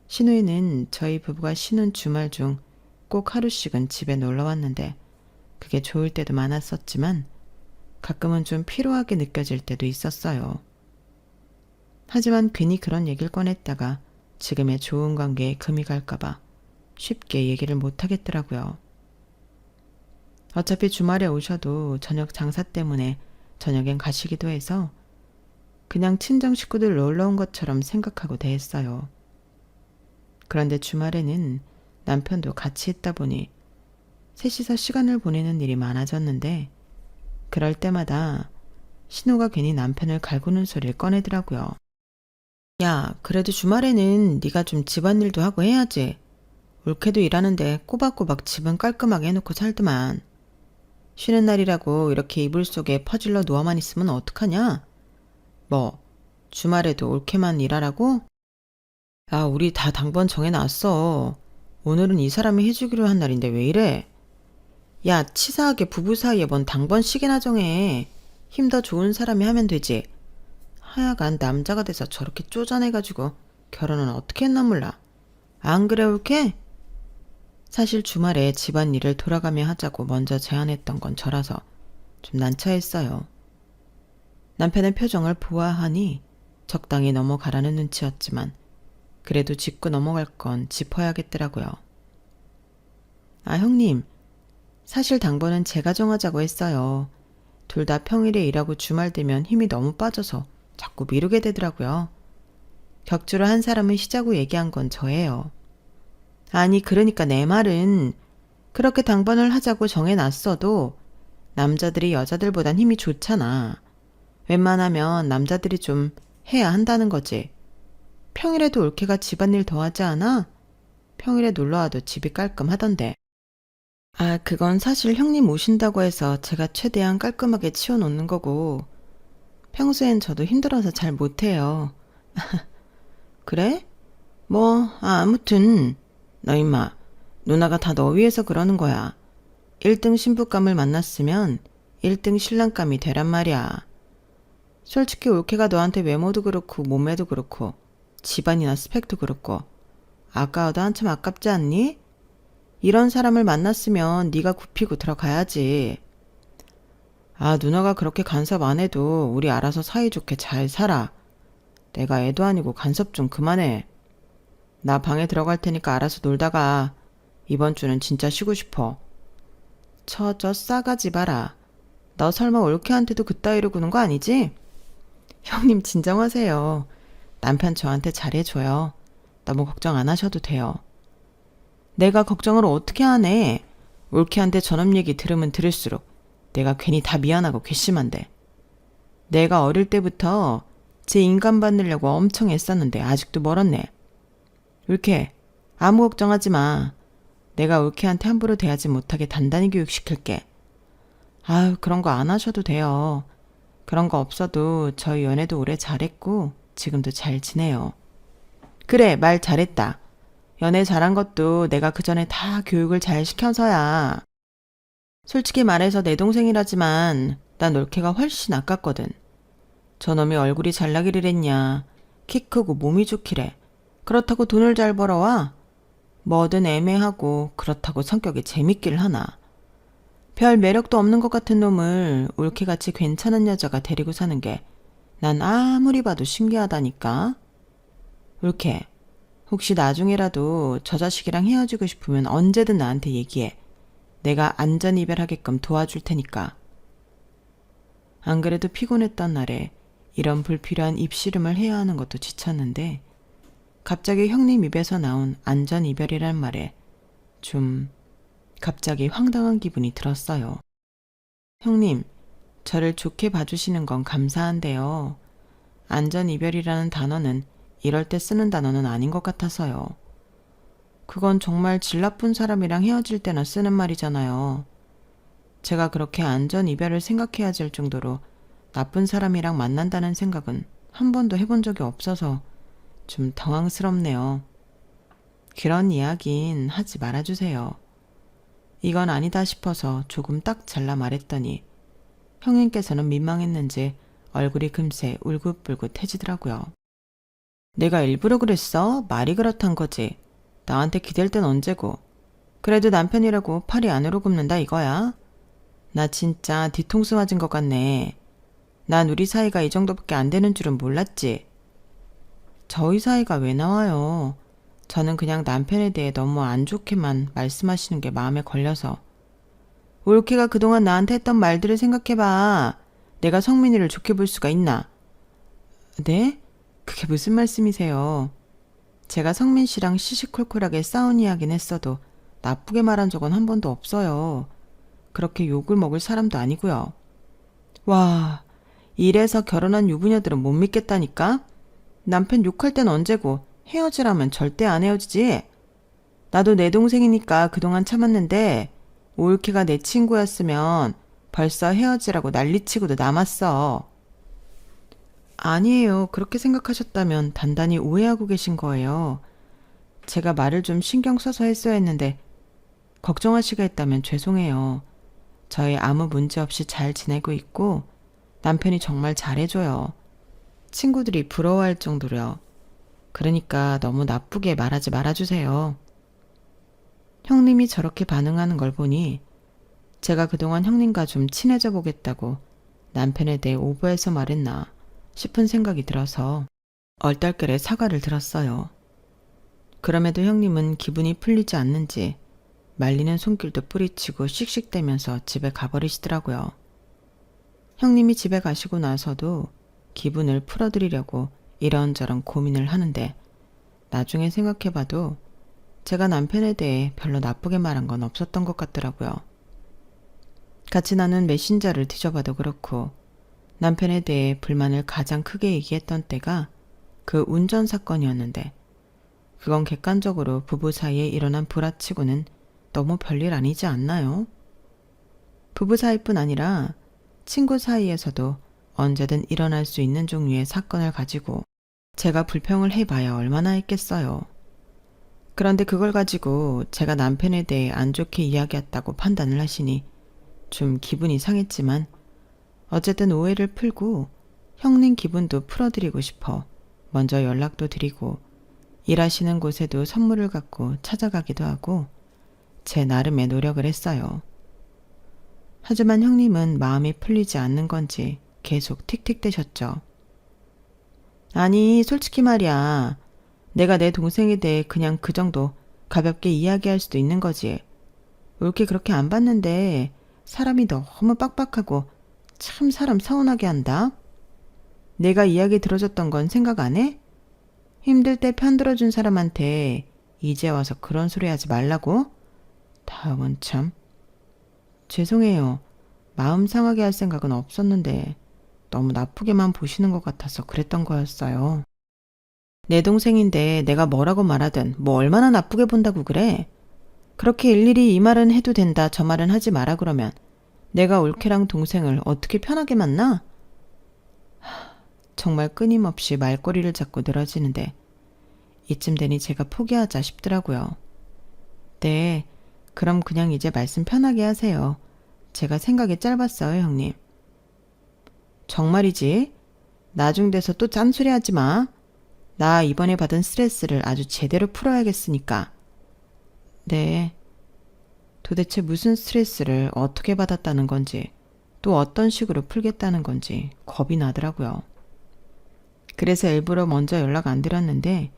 시누이는 저희 부부가 쉬는 주말 중 꼭 하루씩은 집에 놀러 왔는데 그게 좋을 때도 많았었지만 가끔은 좀 피로하게 느껴질 때도 있었어요. 하지만 괜히 그런 얘기를 꺼냈다가 지금의 좋은 관계에 금이 갈까봐 쉽게 얘기를 못하겠더라고요. 어차피 주말에 오셔도 저녁 장사 때문에 저녁엔 가시기도 해서 그냥 친정 식구들 놀러 온 것처럼 생각하고 대했어요. 그런데 주말에는 남편도 같이 있다 보니 셋이서 시간을 보내는 일이 많아졌는데 그럴 때마다 신우가 괜히 남편을 갈구는 소리를 꺼내더라고요. 야, 그래도 주말에는 네가 좀 집안일도 하고 해야지. 올케도 일하는데 꼬박꼬박 집은 깔끔하게 해놓고 살더만. 쉬는 날이라고 이렇게 이불 속에 퍼질러 누워만 있으면 어떡하냐? 뭐, 주말에도 올케만 일하라고? 아, 우리 다 당번 정해놨어. 오늘은 이 사람이 해주기로 한 날인데 왜 이래? 야, 치사하게 부부 사이에 뭔 당번씩이나 정해. 힘 더 좋은 사람이 하면 되지. 하여간 남자가 돼서 저렇게 쪼잔해가지고 결혼은 어떻게 했나 몰라. 안 그래 올케? 사실 주말에 집안일을 돌아가며 하자고 먼저 제안했던 건 저라서 좀 난처했어요. 남편의 표정을 보아하니 적당히 넘어가라는 눈치였지만 그래도 짚고 넘어갈 건 짚어야겠더라고요. 아, 형님. 사실 당번은 제가 정하자고 했어요. 둘 다 평일에 일하고 주말 되면 힘이 너무 빠져서 자꾸 미루게 되더라고요. 격주로 한 사람은 쉬자고 얘기한 건 저예요. 아니, 그러니까 내 말은 그렇게 당번을 하자고 정해놨어도 남자들이 여자들보단 힘이 좋잖아. 웬만하면 남자들이 좀 해야 한다는 거지. 평일에도 올케가 집안일 더 하지 않아? 평일에 놀러와도 집이 깔끔하던데. 아, 그건 사실 형님 오신다고 해서 제가 최대한 깔끔하게 치워놓는 거고 평소엔 저도 힘들어서 잘 못해요. 그래? 뭐, 아무튼 너 임마, 누나가 다 너 위해서 그러는 거야. 1등 신부감을 만났으면 1등 신랑감이 되란 말이야. 솔직히 올케가 너한테 외모도 그렇고 몸매도 그렇고 집안이나 스펙도 그렇고 아까워도 한참 아깝지 않니? 이런 사람을 만났으면 네가 굽히고 들어가야지. 아, 누나가 그렇게 간섭 안 해도 우리 알아서 사이좋게 잘 살아. 내가 애도 아니고 간섭 좀 그만해. 나 방에 들어갈 테니까 알아서 놀다가 이번 주는 진짜 쉬고 싶어. 저 싸가지 봐라. 너 설마 올케한테도 그따위로 구는 거 아니지? 형님 진정하세요. 남편 저한테 잘해줘요. 너무 걱정 안 하셔도 돼요. 내가 걱정을 어떻게 하네. 올케한테 저놈 얘기 들으면 들을수록 내가 괜히 다 미안하고 괘씸한데. 내가 어릴 때부터 제 인간 받으려고 엄청 애썼는데 아직도 멀었네. 울케, 아무 걱정하지 마. 내가 울케한테 함부로 대하지 못하게 단단히 교육시킬게. 아유, 그런 거 안 하셔도 돼요. 그런 거 없어도 저희 연애도 오래 잘했고 지금도 잘 지내요. 그래, 말 잘했다. 연애 잘한 것도 내가 그 전에 다 교육을 잘 시켜서야. 솔직히 말해서 내 동생이라지만 난 올케가 훨씬 아깝거든. 저놈이 얼굴이 잘나기를 했냐. 키 크고 몸이 좋기래. 그렇다고 돈을 잘 벌어와. 뭐든 애매하고 그렇다고 성격이 재밌길 하나. 별 매력도 없는 것 같은 놈을 올케같이 괜찮은 여자가 데리고 사는 게 난 아무리 봐도 신기하다니까. 올케, 혹시 나중에라도 저 자식이랑 헤어지고 싶으면 언제든 나한테 얘기해. 내가 안전 이별하게끔 도와줄 테니까. 안 그래도 피곤했던 날에 이런 불필요한 입씨름을 해야 하는 것도 지쳤는데 갑자기 형님 입에서 나온 안전 이별이란 말에 좀 갑자기 황당한 기분이 들었어요. 형님, 저를 좋게 봐주시는 건 감사한데요. 안전 이별이라는 단어는 이럴 때 쓰는 단어는 아닌 것 같아서요. 그건 정말 질 나쁜 사람이랑 헤어질 때나 쓰는 말이잖아요. 제가 그렇게 안전 이별을 생각해야 할 정도로 나쁜 사람이랑 만난다는 생각은 한 번도 해본 적이 없어서 좀 당황스럽네요. 그런 이야긴 하지 말아주세요. 이건 아니다 싶어서 조금 딱 잘라 말했더니 형님께서는 민망했는지 얼굴이 금세 울긋불긋해지더라고요. 내가 일부러 그랬어? 말이 그렇단 거지. 나한테 기댈 땐 언제고. 그래도 남편이라고 팔이 안으로 굽는다 이거야. 나 진짜 뒤통수 맞은 것 같네. 난 우리 사이가 이 정도밖에 안 되는 줄은 몰랐지. 저희 사이가 왜 나와요? 저는 그냥 남편에 대해 너무 안 좋게만 말씀하시는 게 마음에 걸려서. 올케가 그동안 나한테 했던 말들을 생각해봐. 내가 성민이를 좋게 볼 수가 있나? 네? 그게 무슨 말씀이세요? 제가 성민 씨랑 시시콜콜하게 싸운 이야기는 했어도 나쁘게 말한 적은 한 번도 없어요. 그렇게 욕을 먹을 사람도 아니고요. 와, 이래서 결혼한 유부녀들은 못 믿겠다니까? 남편 욕할 땐 언제고 헤어지라면 절대 안 헤어지지. 나도 내 동생이니까 그동안 참았는데 올케가 내 친구였으면 벌써 헤어지라고 난리치고도 남았어. 아니에요. 그렇게 생각하셨다면 단단히 오해하고 계신 거예요. 제가 말을 좀 신경 써서 했어야 했는데 걱정하시게 했다면 죄송해요. 저희 아무 문제 없이 잘 지내고 있고 남편이 정말 잘해줘요. 친구들이 부러워할 정도로요. 그러니까 너무 나쁘게 말하지 말아주세요. 형님이 저렇게 반응하는 걸 보니 제가 그동안 형님과 좀 친해져 보겠다고 남편에 대해 오버해서 말했나 싶은 생각이 들어서 얼떨결에 사과를 드렸어요. 그럼에도 형님은 기분이 풀리지 않는지 말리는 손길도 뿌리치고 씩씩대면서 집에 가버리시더라고요. 형님이 집에 가시고 나서도 기분을 풀어드리려고 이런저런 고민을 하는데 나중에 생각해봐도 제가 남편에 대해 별로 나쁘게 말한 건 없었던 것 같더라고요. 같이 나눈 메신저를 뒤져봐도 그렇고 남편에 대해 불만을 가장 크게 얘기했던 때가 그 운전 사건이었는데 그건 객관적으로 부부 사이에 일어난 불화치고는 너무 별일 아니지 않나요? 부부 사이뿐 아니라 친구 사이에서도 언제든 일어날 수 있는 종류의 사건을 가지고 제가 불평을 해봐야 얼마나 했겠어요. 그런데 그걸 가지고 제가 남편에 대해 안 좋게 이야기했다고 판단을 하시니 좀 기분이 상했지만 어쨌든 오해를 풀고 형님 기분도 풀어드리고 싶어 먼저 연락도 드리고 일하시는 곳에도 선물을 갖고 찾아가기도 하고 제 나름의 노력을 했어요. 하지만 형님은 마음이 풀리지 않는 건지 계속 틱틱대셨죠. 아니, 솔직히 말이야. 내가 내 동생에 대해 그냥 그 정도 가볍게 이야기할 수도 있는 거지. 올게 그렇게 안 봤는데 사람이 너무 빡빡하고 참 사람 서운하게 한다. 내가 이야기 들어줬던 건 생각 안 해? 힘들 때 편들어준 사람한테 이제 와서 그런 소리 하지 말라고? 다음은 참. 죄송해요. 마음 상하게 할 생각은 없었는데 너무 나쁘게만 보시는 것 같아서 그랬던 거였어요. 내 동생인데 내가 뭐라고 말하든 뭐 얼마나 나쁘게 본다고 그래? 그렇게 일일이 이 말은 해도 된다 저 말은 하지 마라 그러면 내가 올케랑 동생을 어떻게 편하게 만나? 정말 끊임없이 말꼬리를 잡고 늘어지는데 이쯤 되니 제가 포기하자 싶더라고요. 네, 그럼 그냥 이제 말씀 편하게 하세요. 제가 생각이 짧았어요, 형님. 정말이지? 나중 돼서 또 짠소리 하지 마. 나 이번에 받은 스트레스를 아주 제대로 풀어야겠으니까. 네. 도대체 무슨 스트레스를 어떻게 받았다는 건지, 또 어떤 식으로 풀겠다는 건지 겁이 나더라고요. 그래서 일부러 먼저 연락 안 드렸는데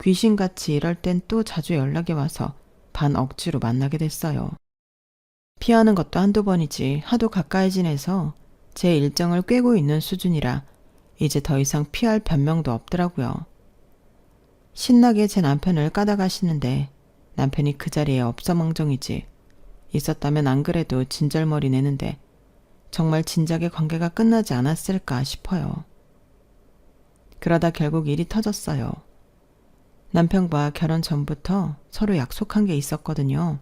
귀신같이 이럴 땐 또 자주 연락이 와서 반 억지로 만나게 됐어요. 피하는 것도 한두 번이지 하도 가까이 지내서 제 일정을 꿰고 있는 수준이라 이제 더 이상 피할 변명도 없더라고요. 신나게 제 남편을 까다가시는데 남편이 그 자리에 없어멍정이지. 있었다면 안 그래도 진절머리 내는데 정말 진작에 관계가 끝나지 않았을까 싶어요. 그러다 결국 일이 터졌어요. 남편과 결혼 전부터 서로 약속한 게 있었거든요.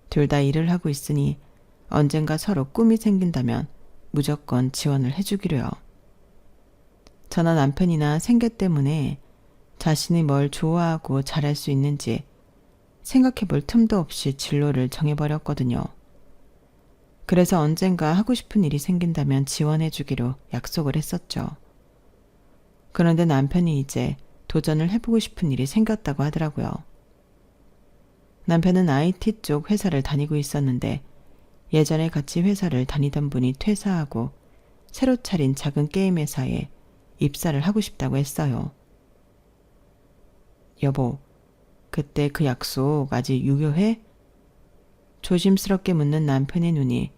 둘 다 일을 하고 있으니 언젠가 서로 꿈이 생긴다면 무조건 지원을 해주기로요. 저나 남편이나 생계 때문에 자신이 뭘 좋아하고 잘할 수 있는지 생각해 볼 틈도 없이 진로를 정해버렸거든요. 그래서 언젠가 하고 싶은 일이 생긴다면 지원해 주기로 약속을 했었죠. 그런데 남편이 이제 도전을 해보고 싶은 일이 생겼다고 하더라고요. 남편은 IT 쪽 회사를 다니고 있었는데 예전에 같이 회사를 다니던 분이 퇴사하고 새로 차린 작은 게임 회사에 입사를 하고 싶다고 했어요. 여보, 그때 그 약속 아직 유효해? 조심스럽게 묻는 남편의 눈이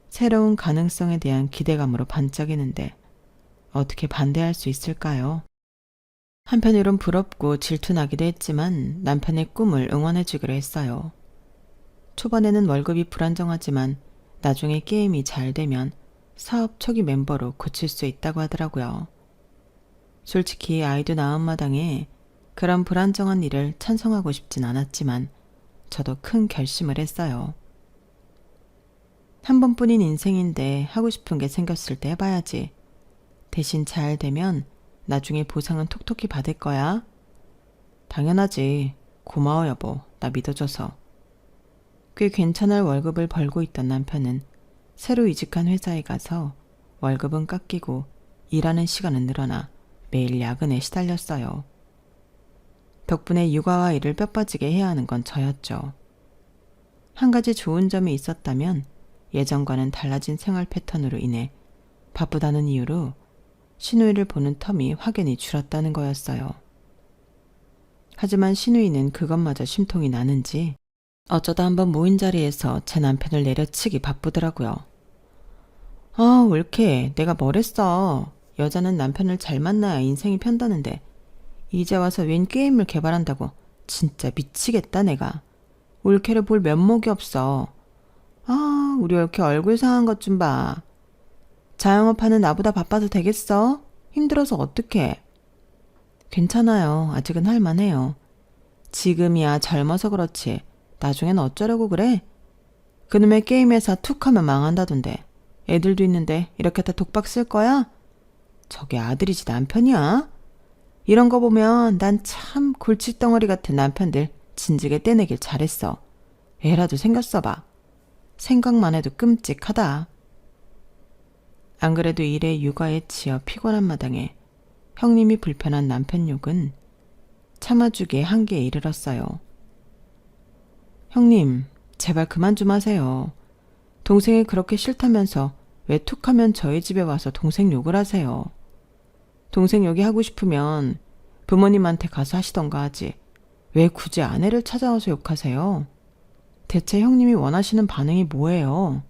새로운 가능성에 대한 기대감으로 반짝이는데 어떻게 반대할 수 있을까요? 한편으론 부럽고 질투나기도 했지만 남편의 꿈을 응원해주기로 했어요. 초반에는 월급이 불안정하지만 나중에 게임이 잘 되면 사업 초기 멤버로 고칠 수 있다고 하더라고요. 솔직히 아이도 낳은 마당에 그런 불안정한 일을 찬성하고 싶진 않았지만 저도 큰 결심을 했어요. 한 번뿐인 인생인데 하고 싶은 게 생겼을 때 해봐야지. 대신 잘 되면 나중에 보상은 톡톡히 받을 거야. 당연하지. 고마워 여보. 나 믿어줘서. 꽤 괜찮을 월급을 벌고 있던 남편은 새로 이직한 회사에 가서 월급은 깎이고 일하는 시간은 늘어나 매일 야근에 시달렸어요. 덕분에 육아와 일을 뼈 빠지게 해야 하는 건 저였죠. 한 가지 좋은 점이 있었다면 예전과는 달라진 생활 패턴으로 인해 바쁘다는 이유로 시누이를 보는 텀이 확연히 줄었다는 거였어요. 하지만 시누이는 그것마저 심통이 나는지 어쩌다 한번 모인 자리에서 제 남편을 내려치기 바쁘더라고요. 아, 올케, 내가 뭐랬어. 여자는 남편을 잘 만나야 인생이 편다는데 이제 와서 웬 게임을 개발한다고. 진짜 미치겠다 내가. 올케를 볼 면목이 없어. 아, 우리 올케 얼굴 상한 것 좀 봐. 자영업하는 나보다 바빠서 되겠어? 힘들어서 어떡해. 괜찮아요. 아직은 할만해요. 지금이야 젊어서 그렇지. 나중엔 어쩌려고 그래? 그놈의 게임 회사 툭 하면 망한다던데. 애들도 있는데 이렇게 다 독박 쓸 거야? 저게 아들이지 남편이야? 이런 거 보면 난 참 골칫덩어리 같은 남편들 진즉에 떼내길 잘했어. 애라도 생겼어 봐. 생각만 해도 끔찍하다. 안 그래도 일에 육아에 치여 피곤한 마당에 형님이 불편한 남편 욕은 참아주기에 한계에 이르렀어요. 형님, 제발 그만 좀 하세요. 동생이 그렇게 싫다면서 왜 툭하면 저희 집에 와서 동생 욕을 하세요. 동생 욕이 하고 싶으면 부모님한테 가서 하시던가 하지. 왜 굳이 아내를 찾아와서 욕하세요? 대체 형님이 원하시는 반응이 뭐예요?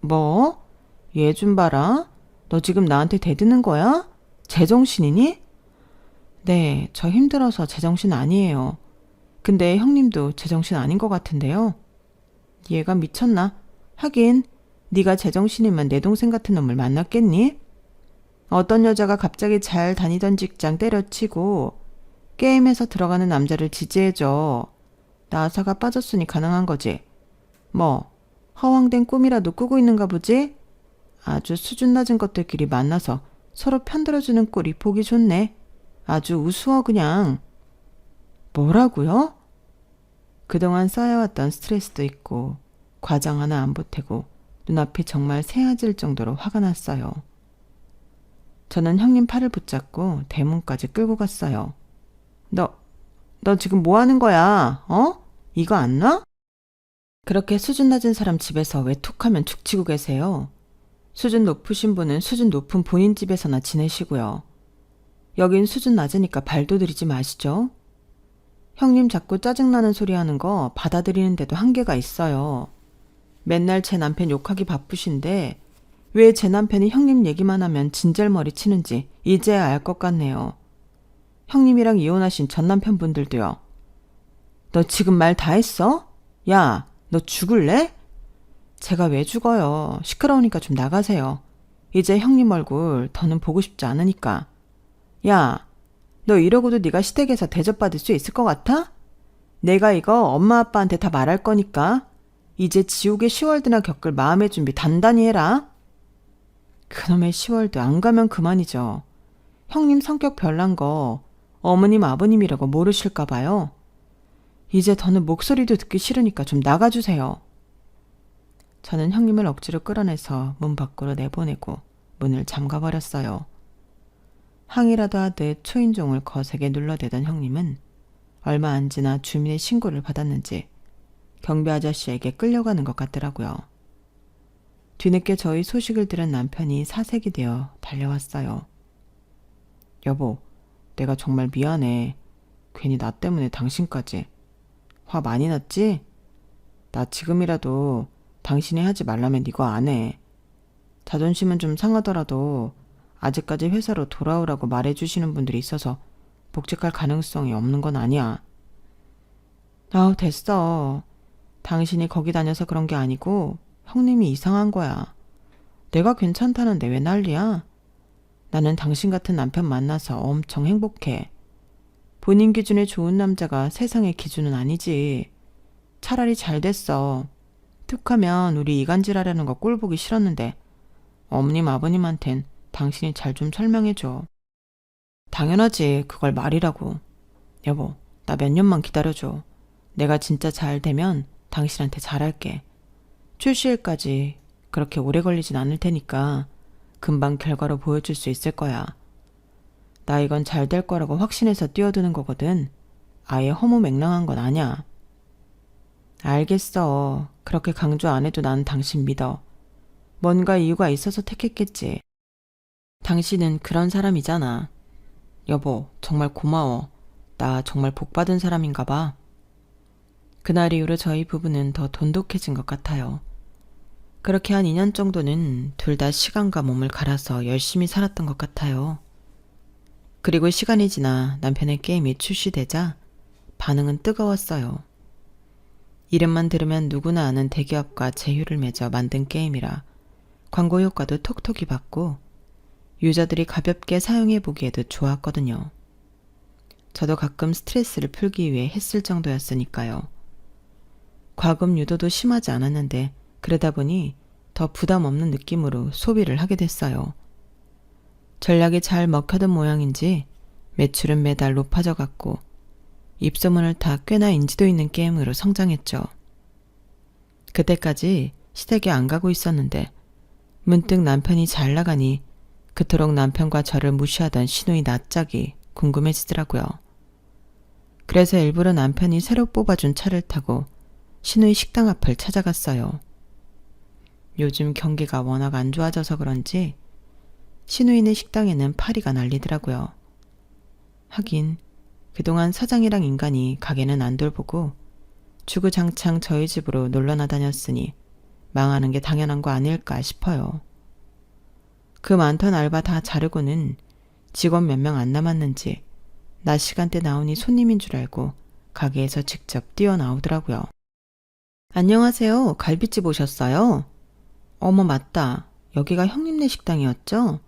뭐? 얘 좀 봐라. 너 지금 나한테 대드는 거야? 제정신이니? 네, 저 힘들어서 제정신 아니에요. 근데 형님도 제정신 아닌 것 같은데요. 얘가 미쳤나? 하긴 네가 제정신이면 내 동생 같은 놈을 만났겠니? 어떤 여자가 갑자기 잘 다니던 직장 때려치고 게임에서 들어가는 남자를 지지해줘. 나사가 빠졌으니 가능한 거지. 뭐 허황된 꿈이라도 꾸고 있는가 보지? 아주 수준 낮은 것들끼리 만나서 서로 편들어주는 꼴이 보기 좋네. 아주 우스워 그냥. 뭐라고요? 그동안 쌓여왔던 스트레스도 있고 과장 하나 안 보태고 눈앞이 정말 새하질 정도로 화가 났어요. 저는 형님 팔을 붙잡고 대문까지 끌고 갔어요. 너 지금 뭐 하는 거야? 어? 이거 안 놔? 그렇게 수준 낮은 사람 집에서 왜 툭하면 죽치고 계세요? 수준 높으신 분은 수준 높은 본인 집에서나 지내시고요. 여긴 수준 낮으니까 발도 들이지 마시죠. 형님 자꾸 짜증나는 소리 하는 거 받아들이는데도 한계가 있어요. 맨날 제 남편 욕하기 바쁘신데 왜 제 남편이 형님 얘기만 하면 진절머리 치는지 이제야 알 것 같네요. 형님이랑 이혼하신 전 남편분들도요. 너 지금 말 다 했어? 야, 너 죽을래? 제가 왜 죽어요. 시끄러우니까 좀 나가세요. 이제 형님 얼굴 더는 보고 싶지 않으니까. 야, 너 이러고도 네가 시댁에서 대접받을 수 있을 것 같아? 내가 이거 엄마 아빠한테 다 말할 거니까 이제 지옥의 10월드나 겪을 마음의 준비 단단히 해라. 그놈의 10월드 안 가면 그만이죠. 형님 성격 별난 거 어머님 아버님이라고 모르실까 봐요. 이제 더는 목소리도 듣기 싫으니까 좀 나가주세요. 저는 형님을 억지로 끌어내서 문 밖으로 내보내고 문을 잠가버렸어요. 항의라도 하듯 초인종을 거세게 눌러대던 형님은 얼마 안 지나 주민의 신고를 받았는지 경비 아저씨에게 끌려가는 것 같더라고요. 뒤늦게 저희 소식을 들은 남편이 사색이 되어 달려왔어요. 여보, 내가 정말 미안해. 괜히 나 때문에 당신까지. 화 많이 났지? 나 지금이라도 당신이 하지 말라면 이거 안 해. 자존심은 좀 상하더라도 아직까지 회사로 돌아오라고 말해주시는 분들이 있어서 복직할 가능성이 없는 건 아니야. 아우, 됐어. 당신이 거기 다녀서 그런 게 아니고 형님이 이상한 거야. 내가 괜찮다는데 왜 난리야? 나는 당신 같은 남편 만나서 엄청 행복해. 본인 기준에 좋은 남자가 세상의 기준은 아니지. 차라리 잘 됐어. 툭하면 우리 이간질하려는 거 꼴 보기 싫었는데 어머님 아버님한텐 당신이 잘 좀 설명해줘. 당연하지. 그걸 말이라고. 여보, 나 몇 년만 기다려줘. 내가 진짜 잘 되면 당신한테 잘할게. 출시일까지 그렇게 오래 걸리진 않을 테니까 금방 결과로 보여줄 수 있을 거야. 나 이건 잘 될 거라고 확신해서 뛰어드는 거거든. 아예 허무맹랑한 건 아냐. 알겠어. 그렇게 강조 안 해도 난 당신 믿어. 뭔가 이유가 있어서 택했겠지. 당신은 그런 사람이잖아. 여보, 정말 고마워. 나 정말 복받은 사람인가 봐. 그날 이후로 저희 부부는 더 돈독해진 것 같아요. 그렇게 한 2년 정도는 둘 다 시간과 몸을 갈아서 열심히 살았던 것 같아요. 그리고 시간이 지나 남편의 게임이 출시되자 반응은 뜨거웠어요. 이름만 들으면 누구나 아는 대기업과 제휴를 맺어 만든 게임이라 광고 효과도 톡톡히 받고 유저들이 가볍게 사용해보기에도 좋았거든요. 저도 가끔 스트레스를 풀기 위해 했을 정도였으니까요. 과금 유도도 심하지 않았는데 그러다 보니 더 부담 없는 느낌으로 소비를 하게 됐어요. 전략이 잘 먹혀든 모양인지 매출은 매달 높아져 갔고 입소문을 타 꽤나 인지도 있는 게임으로 성장했죠. 그때까지 시댁에 안 가고 있었는데 문득 남편이 잘 나가니 그토록 남편과 저를 무시하던 시누이 낯짝이 궁금해지더라고요. 그래서 일부러 남편이 새로 뽑아준 차를 타고 시누이 식당 앞을 찾아갔어요. 요즘 경기가 워낙 안 좋아져서 그런지 시누이네 식당에는 파리가 날리더라고요. 하긴 그동안 사장이랑 인간이 가게는 안 돌보고 주구장창 저희 집으로 놀러나 다녔으니 망하는 게 당연한 거 아닐까 싶어요. 그 많던 알바 다 자르고는 직원 몇 명 안 남았는지 낮 시간대 나오니 손님인 줄 알고 가게에서 직접 뛰어나오더라고요. 안녕하세요. 갈비집 오셨어요? 어머, 맞다. 여기가 형님네 식당이었죠?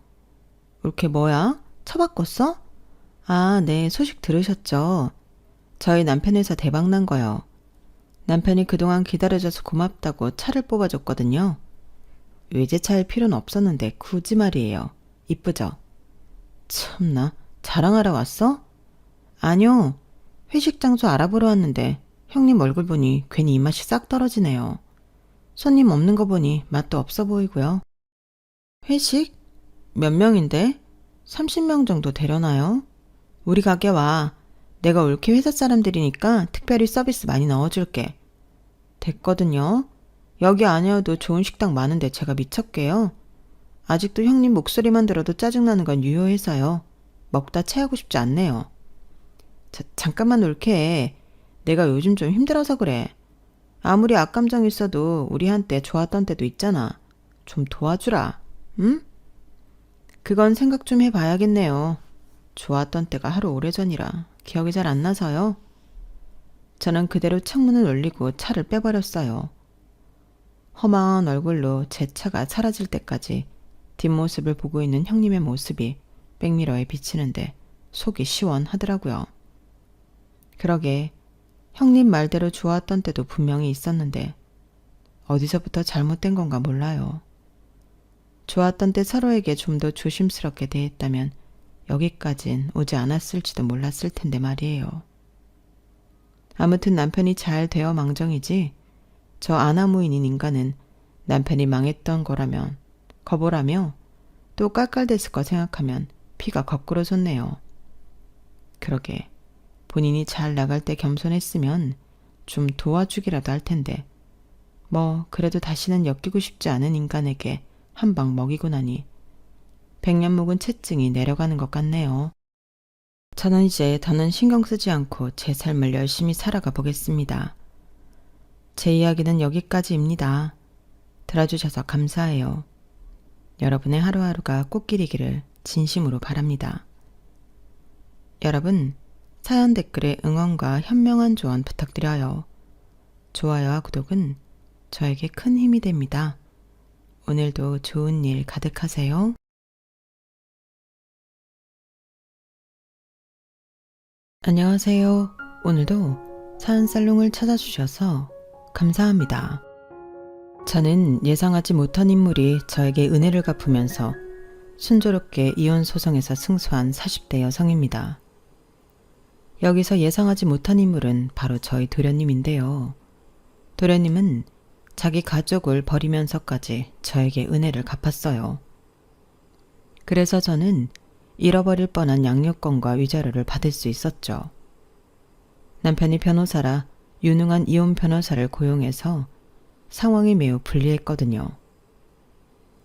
올케 뭐야? 차 바꿨어? 아, 네, 소식 들으셨죠? 저희 남편 회사 대박난 거요. 남편이 그동안 기다려줘서 고맙다고 차를 뽑아줬거든요. 외제차일 필요는 없었는데 굳이 말이에요. 이쁘죠? 참나, 자랑하러 왔어? 아니요, 회식 장소 알아보러 왔는데 형님 얼굴 보니 괜히 입맛이 싹 떨어지네요. 손님 없는 거 보니 맛도 없어 보이고요. 회식? 몇 명인데? 30명 정도 되려나요? 우리 가게 와. 내가 올케 회사 사람들이니까 특별히 서비스 많이 넣어줄게. 됐거든요. 여기 아니어도 좋은 식당 많은데 제가 미쳤게요. 아직도 형님 목소리만 들어도 짜증나는 건 유효해서요. 먹다 체하고 싶지 않네요. 잠깐만 올케. 내가 요즘 좀 힘들어서 그래. 아무리 악감정 있어도 우리 한때 좋았던 때도 있잖아. 좀 도와주라. 응? 그건 생각 좀 해봐야겠네요. 좋았던 때가 하루 오래전이라 기억이 잘 안 나서요. 저는 그대로 창문을 올리고 차를 빼버렸어요. 허망한 얼굴로 제 차가 사라질 때까지 뒷모습을 보고 있는 형님의 모습이 백미러에 비치는데 속이 시원하더라고요. 그러게 형님 말대로 좋았던 때도 분명히 있었는데 어디서부터 잘못된 건가 몰라요. 좋았던 때 서로에게 좀 더 조심스럽게 대했다면 여기까진 오지 않았을지도 몰랐을 텐데 말이에요. 아무튼 남편이 잘 되어 망정이지 저 아나무인인 인간은 남편이 망했던 거라면 거보라며 또 깔깔댔을 거 생각하면 피가 거꾸로 솟네요. 그러게 본인이 잘 나갈 때 겸손했으면 좀 도와주기라도 할 텐데 뭐 그래도 다시는 엮이고 싶지 않은 인간에게 한 방 먹이고 나니 백년 묵은 채증이 내려가는 것 같네요. 저는 이제 더는 신경 쓰지 않고 제 삶을 열심히 살아가 보겠습니다. 제 이야기는 여기까지입니다. 들어주셔서 감사해요. 여러분의 하루하루가 꽃길이기를 진심으로 바랍니다. 여러분, 사연 댓글에 응원과 현명한 조언 부탁드려요. 좋아요와 구독은 저에게 큰 힘이 됩니다. 오늘도 좋은 일 가득하세요. 안녕하세요. 오늘도 사연살롱을 찾아주셔서 감사합니다. 저는 예상하지 못한 인물이 저에게 은혜를 갚으면서 순조롭게 이혼 소송에서 승소한 40대 여성입니다. 여기서 예상하지 못한 인물은 바로 저희 도련님인데요. 도련님은 자기 가족을 버리면서까지 저에게 은혜를 갚았어요. 그래서 저는 잃어버릴 뻔한 양육권과 위자료를 받을 수 있었죠. 남편이 변호사라 유능한 이혼 변호사를 고용해서 상황이 매우 불리했거든요.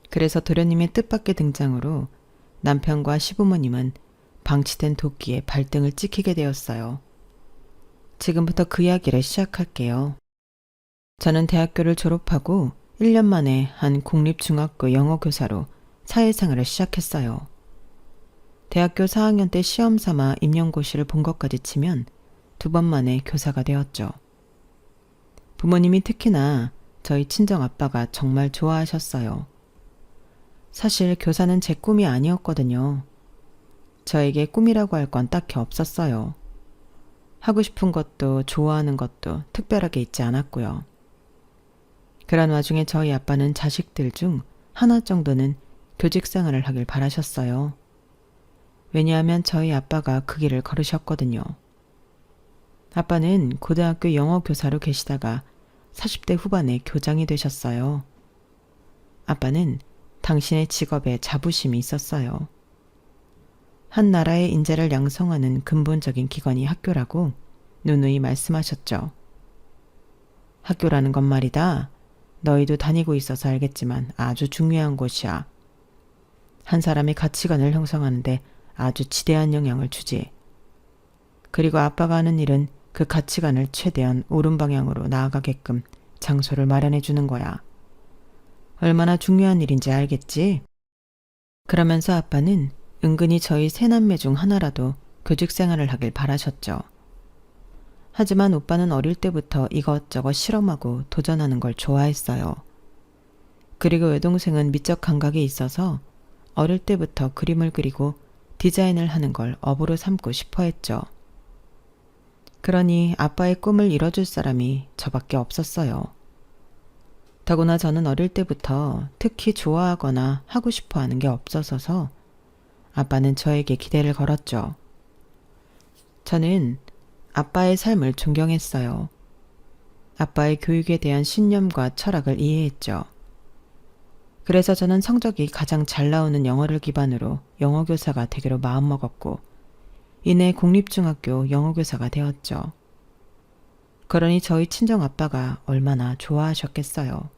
그래서 도련님의 뜻밖의 등장으로 남편과 시부모님은 방치된 도끼에 발등을 찍히게 되었어요. 지금부터 그 이야기를 시작할게요. 저는 대학교를 졸업하고 1년 만에 한 공립중학교 영어교사로 사회생활을 시작했어요. 대학교 4학년 때 시험 삼아 임용고시를 본 것까지 치면 2번 만에 교사가 되었죠. 부모님이 특히나 저희 친정아빠가 정말 좋아하셨어요. 사실 교사는 제 꿈이 아니었거든요. 저에게 꿈이라고 할 건 딱히 없었어요. 하고 싶은 것도 좋아하는 것도 특별하게 있지 않았고요. 그런 와중에 저희 아빠는 자식들 중 하나 정도는 교직 생활을 하길 바라셨어요. 왜냐하면 저희 아빠가 그 길을 걸으셨거든요. 아빠는 고등학교 영어 교사로 계시다가 40대 후반에 교장이 되셨어요. 아빠는 당신의 직업에 자부심이 있었어요. 한 나라의 인재를 양성하는 근본적인 기관이 학교라고 누누이 말씀하셨죠. 학교라는 건 말이다. 너희도 다니고 있어서 알겠지만 아주 중요한 곳이야. 한 사람의 가치관을 형성하는데 아주 지대한 영향을 주지. 그리고 아빠가 하는 일은 그 가치관을 최대한 옳은 방향으로 나아가게끔 장소를 마련해 주는 거야. 얼마나 중요한 일인지 알겠지? 그러면서 아빠는 은근히 저희 세 남매 중 하나라도 교직 생활을 하길 바라셨죠. 하지만 오빠는 어릴 때부터 이것저것 실험하고 도전하는 걸 좋아했어요. 그리고 여동생은 미적 감각이 있어서 어릴 때부터 그림을 그리고 디자인을 하는 걸 업으로 삼고 싶어 했죠. 그러니 아빠의 꿈을 이뤄줄 사람이 저밖에 없었어요. 더구나 저는 어릴 때부터 특히 좋아하거나 하고 싶어 하는 게 없어서서 아빠는 저에게 기대를 걸었죠. 저는 아빠의 삶을 존경했어요. 아빠의 교육에 대한 신념과 철학을 이해했죠. 그래서 저는 성적이 가장 잘 나오는 영어를 기반으로 영어교사가 되기로 마음먹었고 이내 공립중학교 영어교사가 되었죠. 그러니 저희 친정아빠가 얼마나 좋아하셨겠어요.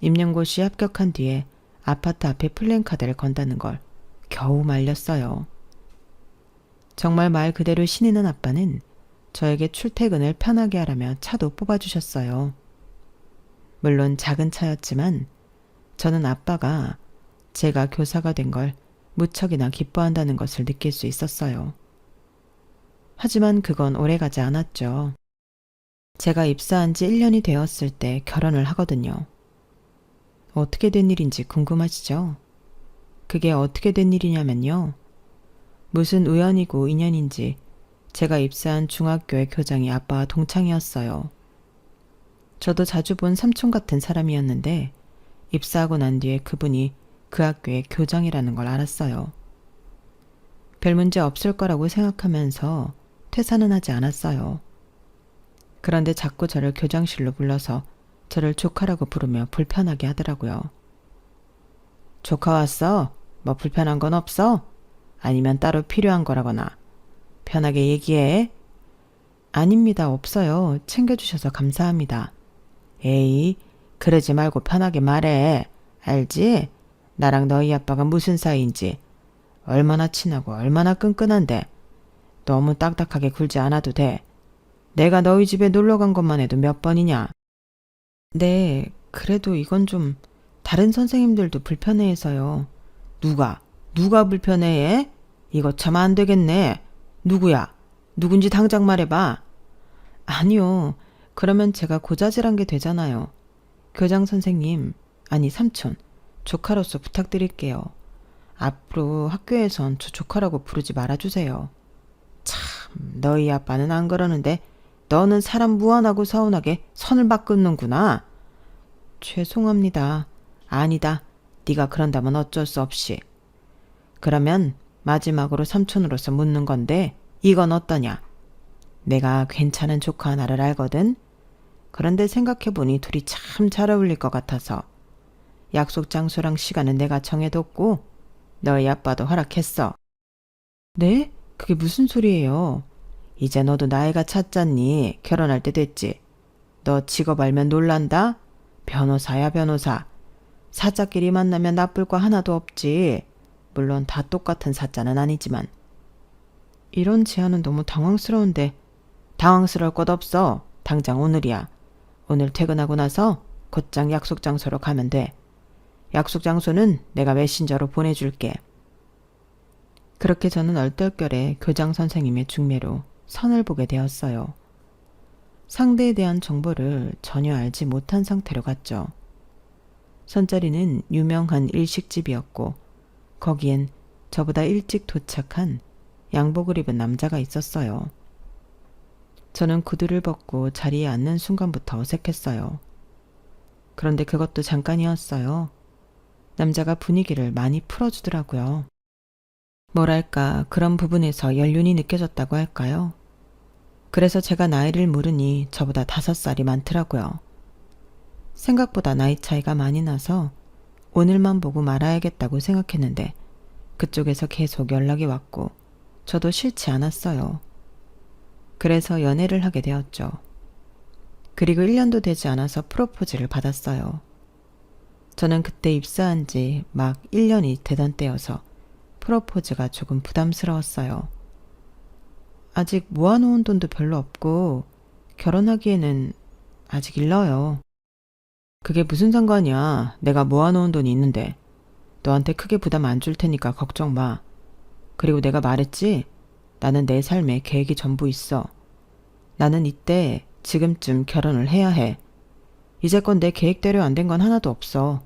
임용고시 합격한 뒤에 아파트 앞에 플랜카드를 건다는 걸 겨우 말렸어요. 정말 말 그대로 신이 난 아빠는 저에게 출퇴근을 편하게 하라며 차도 뽑아주셨어요. 물론 작은 차였지만 저는 아빠가 제가 교사가 된 걸 무척이나 기뻐한다는 것을 느낄 수 있었어요. 하지만 그건 오래가지 않았죠. 제가 입사한 지 1년이 되었을 때 결혼을 하거든요. 어떻게 된 일인지 궁금하시죠? 그게 어떻게 된 일이냐면요. 무슨 우연이고 인연인지 제가 입사한 중학교의 교장이 아빠와 동창이었어요. 저도 자주 본 삼촌 같은 사람이었는데 입사하고 난 뒤에 그분이 그 학교의 교장이라는 걸 알았어요. 별 문제 없을 거라고 생각하면서 퇴사는 하지 않았어요. 그런데 자꾸 저를 교장실로 불러서 저를 조카라고 부르며 불편하게 하더라고요. 조카 왔어? 뭐 불편한 건 없어? 아니면 따로 필요한 거라거나. 편하게 얘기해. 아닙니다. 없어요. 챙겨주셔서 감사합니다. 에이, 그러지 말고 편하게 말해. 알지? 나랑 너희 아빠가 무슨 사이인지. 얼마나 친하고 얼마나 끈끈한데. 너무 딱딱하게 굴지 않아도 돼. 내가 너희 집에 놀러 간 것만 해도 몇 번이냐? 네, 그래도 이건 좀 다른 선생님들도 불편해해서요. 누가 불편해해? 이거 참 안 되겠네. 누구야? 누군지 당장 말해봐. 아니요. 그러면 제가 고자질한 게 되잖아요. 교장 선생님, 아니 삼촌, 조카로서 부탁드릴게요. 앞으로 학교에선 저 조카라고 부르지 말아주세요. 참, 너희 아빠는 안 그러는데 너는 사람 무안하고 서운하게 선을 막 긋는구나. 죄송합니다. 아니다. 네가 그런다면 어쩔 수 없이. 그러면 마지막으로 삼촌으로서 묻는 건데 이건 어떠냐? 내가 괜찮은 조카 하나를 알거든. 그런데 생각해보니 둘이 참 잘 어울릴 것 같아서 약속 장소랑 시간은 내가 정해뒀고 너희 아빠도 허락했어. 네? 그게 무슨 소리예요? 이제 너도 나이가 찼잖니. 결혼할 때 됐지. 너 직업 알면 놀란다? 변호사야 변호사. 사자끼리 만나면 나쁠 거 하나도 없지. 물론 다 똑같은 사자는 아니지만. 이런 제안은 너무 당황스러운데. 당황스러울 것 없어. 당장 오늘이야. 오늘 퇴근하고 나서 곧장 약속 장소로 가면 돼. 약속 장소는 내가 메신저로 보내줄게. 그렇게 저는 얼떨결에 교장 선생님의 중매로 선을 보게 되었어요. 상대에 대한 정보를 전혀 알지 못한 상태로 갔죠. 선자리는 유명한 일식집이었고 거기엔 저보다 일찍 도착한 양복을 입은 남자가 있었어요. 저는 구두를 벗고 자리에 앉는 순간부터 어색했어요. 그런데 그것도 잠깐이었어요. 남자가 분위기를 많이 풀어주더라고요. 뭐랄까 그런 부분에서 연륜이 느껴졌다고 할까요? 그래서 제가 나이를 물으니 저보다 5살이 많더라고요. 생각보다 나이 차이가 많이 나서 오늘만 보고 말아야겠다고 생각했는데 그쪽에서 계속 연락이 왔고 저도 싫지 않았어요. 그래서 연애를 하게 되었죠. 그리고 1년도 되지 않아서 프로포즈를 받았어요. 저는 그때 입사한 지 막 1년이 되던 때여서 프로포즈가 조금 부담스러웠어요. 아직 모아놓은 돈도 별로 없고 결혼하기에는 아직 일러요. 그게 무슨 상관이야. 내가 모아놓은 돈이 있는데. 너한테 크게 부담 안 줄 테니까 걱정 마. 그리고 내가 말했지? 나는 내 삶에 계획이 전부 있어. 나는 이때 지금쯤 결혼을 해야 해. 이제껏 내 계획대로 안 된 건 하나도 없어.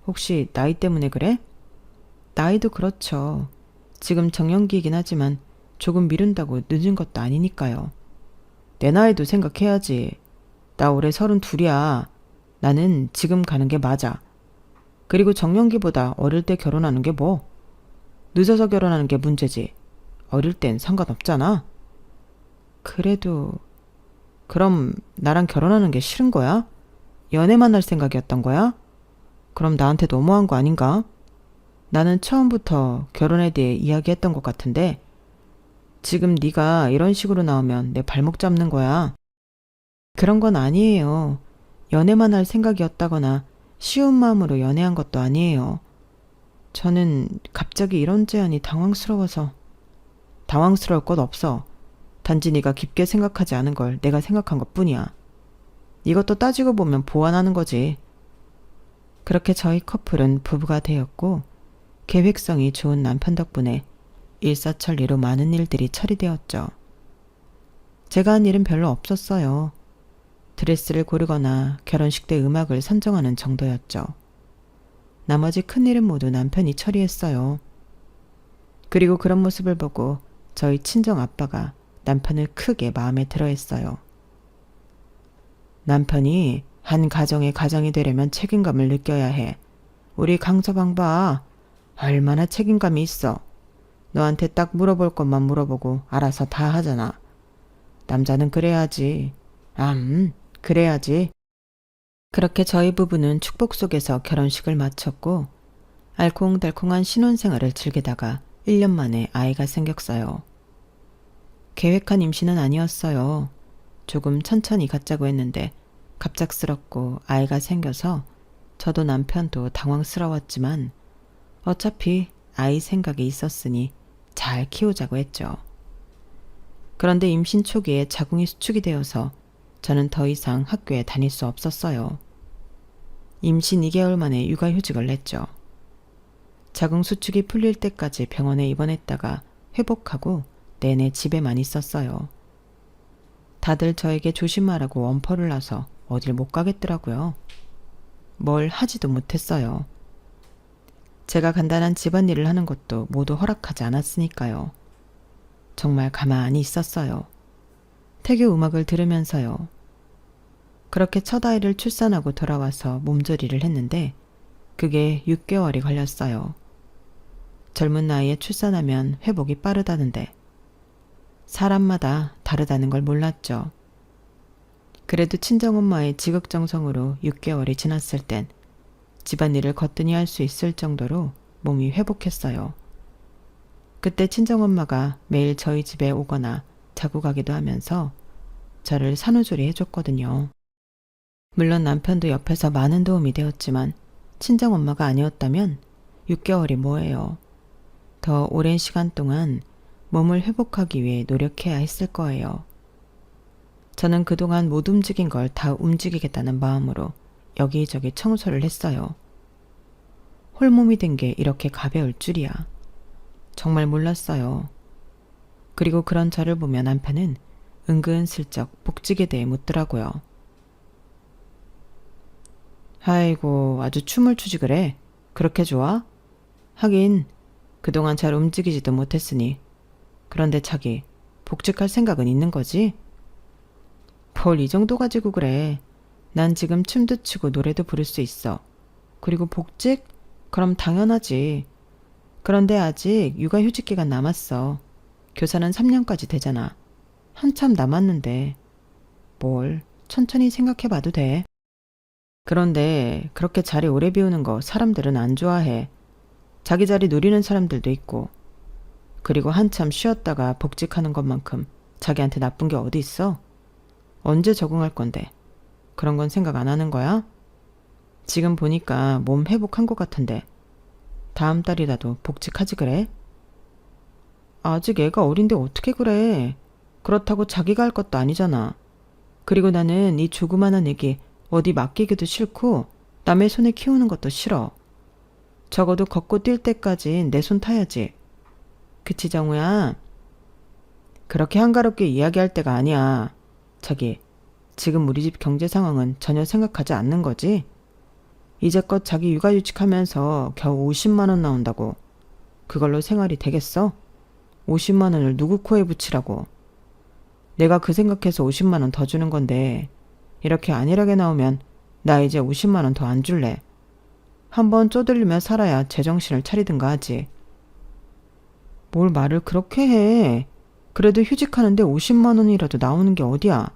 혹시 나이 때문에 그래? 나이도 그렇죠. 지금 정년기이긴 하지만 조금 미룬다고 늦은 것도 아니니까요. 내 나이도 생각해야지. 나 올해 32이야. 나는 지금 가는 게 맞아. 그리고 정년기보다 어릴 때 결혼하는 게 뭐? 늦어서 결혼하는 게 문제지. 어릴 땐 상관없잖아. 그래도 그럼 나랑 결혼하는 게 싫은 거야? 연애만 할 생각이었던 거야? 그럼 나한테 너무한 거 아닌가? 나는 처음부터 결혼에 대해 이야기했던 것 같은데 지금 네가 이런 식으로 나오면 내 발목 잡는 거야. 그런 건 아니에요. 연애만 할 생각이었다거나 쉬운 마음으로 연애한 것도 아니에요. 저는 갑자기 이런 제안이 당황스러워서. 당황스러울 것 없어. 단지 네가 깊게 생각하지 않은 걸 내가 생각한 것뿐이야. 이것도 따지고 보면 보완하는 거지. 그렇게 저희 커플은 부부가 되었고 계획성이 좋은 남편 덕분에 일사천리로 많은 일들이 처리되었죠. 제가 한 일은 별로 없었어요. 드레스를 고르거나 결혼식 때 음악을 선정하는 정도였죠. 나머지 큰일은 모두 남편이 처리했어요. 그리고 그런 모습을 보고 저희 친정 아빠가 남편을 크게 마음에 들어 했어요. 남편이 한 가정의 가장이 되려면 책임감을 느껴야 해. 우리 강서방 봐. 얼마나 책임감이 있어. 너한테 딱 물어볼 것만 물어보고 알아서 다 하잖아. 남자는 그래야지. 그래야지. 그렇게 저희 부부는 축복 속에서 결혼식을 마쳤고 알콩달콩한 신혼생활을 즐기다가 1년 만에 아이가 생겼어요. 계획한 임신은 아니었어요. 조금 천천히 갖자고 했는데 갑작스럽고 아이가 생겨서 저도 남편도 당황스러웠지만 어차피 아이 생각이 있었으니 잘 키우자고 했죠. 그런데 임신 초기에 자궁이 수축이 되어서 저는 더 이상 학교에 다닐 수 없었어요. 임신 2개월 만에 육아휴직을 냈죠. 자궁 수축이 풀릴 때까지 병원에 입원했다가 회복하고 내내 집에만 있었어요. 다들 저에게 조심하라고 원포를 놔서 어딜 못 가겠더라고요. 뭘 하지도 못했어요. 제가 간단한 집안일을 하는 것도 모두 허락하지 않았으니까요. 정말 가만히 있었어요. 태교 음악을 들으면서요. 그렇게 첫 아이를 출산하고 돌아와서 몸조리를 했는데 그게 6개월이 걸렸어요. 젊은 나이에 출산하면 회복이 빠르다는데 사람마다 다르다는 걸 몰랐죠. 그래도 친정엄마의 지극정성으로 6개월이 지났을 땐 집안일을 거뜬히 할 수 있을 정도로 몸이 회복했어요. 그때 친정엄마가 매일 저희 집에 오거나 자고 가기도 하면서 저를 산후조리 해줬거든요. 물론 남편도 옆에서 많은 도움이 되었지만 친정엄마가 아니었다면 6개월이 뭐예요. 더 오랜 시간 동안 몸을 회복하기 위해 노력해야 했을 거예요. 저는 그동안 못 움직인 걸 다 움직이겠다는 마음으로 여기저기 청소를 했어요. 홀몸이 된 게 이렇게 가벼울 줄이야. 정말 몰랐어요. 그리고 그런 저를 보며 남편은 은근슬쩍 복직에 대해 묻더라고요. 아이고, 아주 춤을 추지 그래. 그렇게 좋아? 하긴 그동안 잘 움직이지도 못했으니. 그런데 자기 복직할 생각은 있는 거지? 뭘 이 정도 가지고 그래. 난 지금 춤도 추고 노래도 부를 수 있어. 그리고 복직? 그럼 당연하지. 그런데 아직 육아휴직 기간 남았어. 교사는 3년까지 되잖아. 한참 남았는데. 뭘 천천히 생각해봐도 돼. 그런데 그렇게 자리 오래 비우는 거 사람들은 안 좋아해. 자기 자리 누리는 사람들도 있고. 그리고 한참 쉬었다가 복직하는 것만큼 자기한테 나쁜 게 어디 있어? 언제 적응할 건데? 그런 건 생각 안 하는 거야? 지금 보니까 몸 회복한 것 같은데 다음 달이라도 복직하지 그래? 아직 애가 어린데 어떻게 그래? 그렇다고 자기가 할 것도 아니잖아. 그리고 나는 이 조그마한 애기 어디 맡기기도 싫고 남의 손에 키우는 것도 싫어. 적어도 걷고 뛸 때까진 내 손 타야지. 그치 정우야? 그렇게 한가롭게 이야기할 때가 아니야. 자기 지금 우리 집 경제 상황은 전혀 생각하지 않는 거지? 이제껏 자기 육아휴직하면서 겨우 50만 원 나온다고. 그걸로 생활이 되겠어? 50만 원을 누구 코에 붙이라고. 내가 그 생각해서 50만 원 더 주는 건데 이렇게 안일하게 나오면 나 이제 50만 원 더 안 줄래. 한번 쪼들리며 살아야 제정신을 차리든가 하지. 뭘 말을 그렇게 해. 그래도 휴직하는데 50만 원이라도 나오는 게 어디야.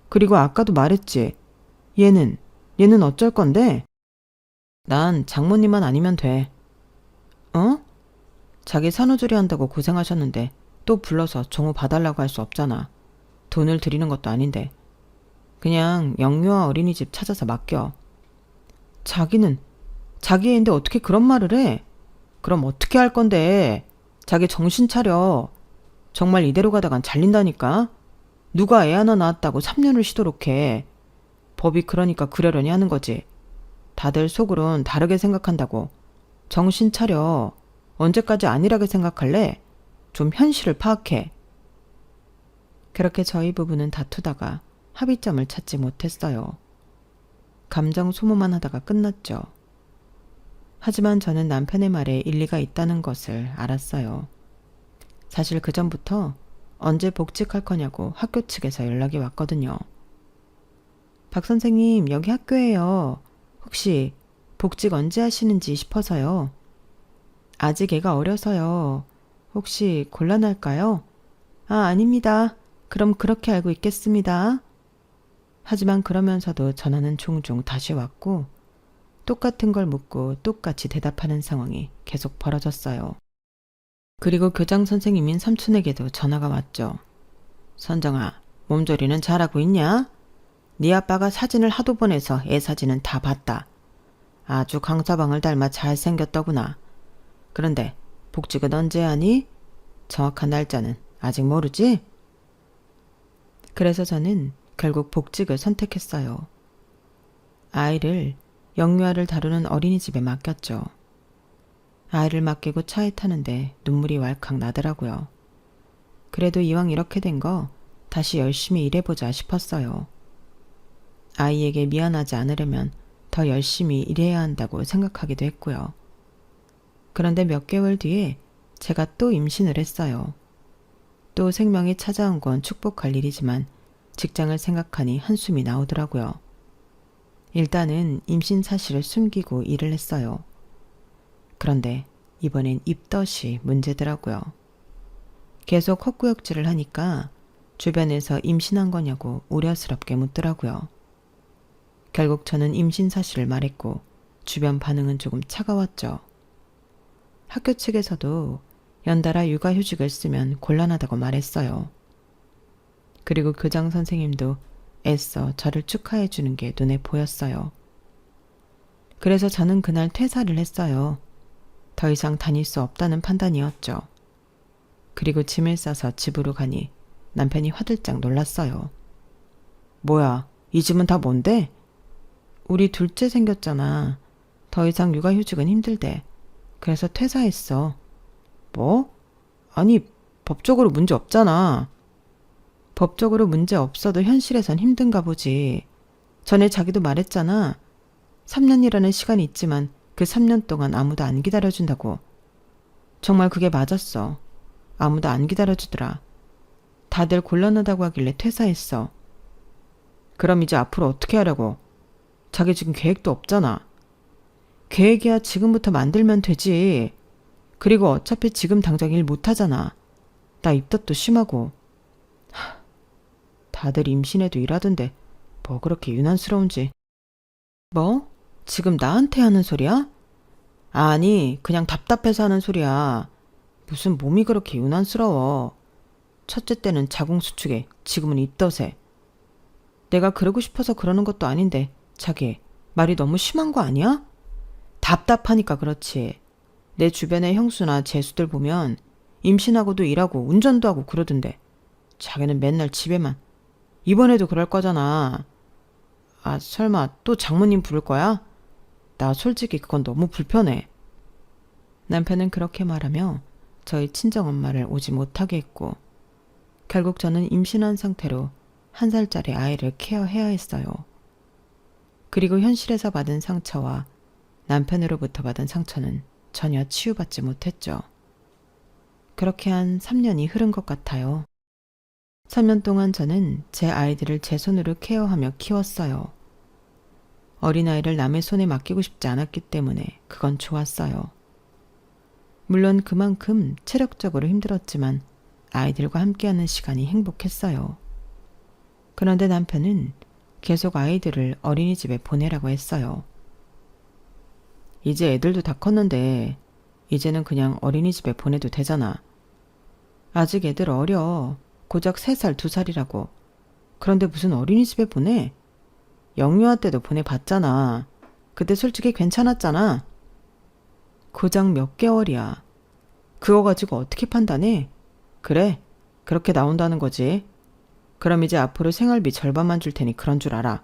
그리고 아까도 말했지. 얘는 어쩔 건데? 난 장모님만 아니면 돼. 어? 자기 산후조리 한다고 고생하셨는데 또 불러서 종우 봐달라고 할 수 없잖아. 돈을 드리는 것도 아닌데. 그냥 영유아 어린이집 찾아서 맡겨. 자기는 자기 애인데 어떻게 그런 말을 해? 그럼 어떻게 할 건데? 자기 정신 차려. 정말 이대로 가다간 잘린다니까? 누가 애 하나 낳았다고 3년을 쉬도록 해. 법이 그러니까 그러려니 하는 거지. 다들 속으론 다르게 생각한다고. 정신 차려. 언제까지 안일하게 생각할래? 좀 현실을 파악해. 그렇게 저희 부부는 다투다가 합의점을 찾지 못했어요. 감정 소모만 하다가 끝났죠. 하지만 저는 남편의 말에 일리가 있다는 것을 알았어요. 사실 그 전부터 언제 복직할 거냐고 학교 측에서 연락이 왔거든요. 박 선생님, 여기 학교예요. 혹시 복직 언제 하시는지 싶어서요. 아직 애가 어려서요. 혹시 곤란할까요? 아, 아닙니다. 그럼 그렇게 알고 있겠습니다. 하지만 그러면서도 전화는 종종 다시 왔고 똑같은 걸 묻고 똑같이 대답하는 상황이 계속 벌어졌어요. 그리고 교장 선생님인 삼촌에게도 전화가 왔죠. 선정아, 몸조리는 잘하고 있냐? 네 아빠가 사진을 하도 보내서 애 사진은 다 봤다. 아주 강서방을 닮아 잘생겼더구나. 그런데 복직은 언제 하니? 정확한 날짜는 아직 모르지? 그래서 저는 결국 복직을 선택했어요. 아이를 영유아를 다루는 어린이집에 맡겼죠. 아이를 맡기고 차에 타는데 눈물이 왈칵 나더라고요. 그래도 이왕 이렇게 된 거 다시 열심히 일해보자 싶었어요. 아이에게 미안하지 않으려면 더 열심히 일해야 한다고 생각하기도 했고요. 그런데 몇 개월 뒤에 제가 또 임신을 했어요. 또 생명이 찾아온 건 축복할 일이지만 직장을 생각하니 한숨이 나오더라고요. 일단은 임신 사실을 숨기고 일을 했어요. 그런데 이번엔 입덧이 문제더라고요. 계속 헛구역질을 하니까 주변에서 임신한 거냐고 우려스럽게 묻더라고요. 결국 저는 임신 사실을 말했고 주변 반응은 조금 차가웠죠. 학교 측에서도 연달아 육아휴직을 쓰면 곤란하다고 말했어요. 그리고 교장 선생님도 애써 저를 축하해 주는 게 눈에 보였어요. 그래서 저는 그날 퇴사를 했어요. 더 이상 다닐 수 없다는 판단이었죠. 그리고 짐을 싸서 집으로 가니 남편이 화들짝 놀랐어요. 뭐야, 이 집은 다 뭔데? 우리 둘째 생겼잖아. 더 이상 육아휴직은 힘들대. 그래서 퇴사했어. 뭐? 아니, 법적으로 문제 없잖아. 법적으로 문제 없어도 현실에선 힘든가 보지. 전에 자기도 말했잖아. 3년이라는 시간이 있지만 그 3년 동안 아무도 안 기다려준다고. 정말 그게 맞았어. 아무도 안 기다려주더라. 다들 곤란하다고 하길래 퇴사했어. 그럼 이제 앞으로 어떻게 하려고? 자기 지금 계획도 없잖아. 계획이야 지금부터 만들면 되지. 그리고 어차피 지금 당장 일 못하잖아. 나 입덧도 심하고. 다들 임신해도 일하던데 뭐 그렇게 유난스러운지. 뭐? 지금 나한테 하는 소리야? 아니, 그냥 답답해서 하는 소리야. 무슨 몸이 그렇게 유난스러워. 첫째 때는 자궁수축에, 지금은 입덧에. 내가 그러고 싶어서 그러는 것도 아닌데 자기 말이 너무 심한 거 아니야? 답답하니까 그렇지. 내 주변의 형수나 재수들 보면 임신하고도 일하고 운전도 하고 그러던데 자기는 맨날 집에만. 이번에도 그럴 거잖아. 아, 설마 또 장모님 부를 거야? 나 솔직히 그건 너무 불편해. 남편은 그렇게 말하며 저희 친정엄마를 오지 못하게 했고 결국 저는 임신한 상태로 1살짜리 아이를 케어해야 했어요. 그리고 현실에서 받은 상처와 남편으로부터 받은 상처는 전혀 치유받지 못했죠. 그렇게 한 3년이 흐른 것 같아요. 3년 동안 저는 제 아이들을 제 손으로 케어하며 키웠어요. 어린아이를 남의 손에 맡기고 싶지 않았기 때문에 그건 좋았어요. 물론 그만큼 체력적으로 힘들었지만 아이들과 함께하는 시간이 행복했어요. 그런데 남편은 계속 아이들을 어린이집에 보내라고 했어요. 이제 애들도 다 컸는데 이제는 그냥 어린이집에 보내도 되잖아. 아직 애들 어려. 고작 3살, 2살이라고. 그런데 무슨 어린이집에 보내? 영유아 때도 보내봤잖아. 그때 솔직히 괜찮았잖아. 고작 몇 개월이야. 그거 가지고 어떻게 판단해? 그래, 그렇게 나온다는 거지. 그럼 이제 앞으로 생활비 절반만 줄 테니 그런 줄 알아.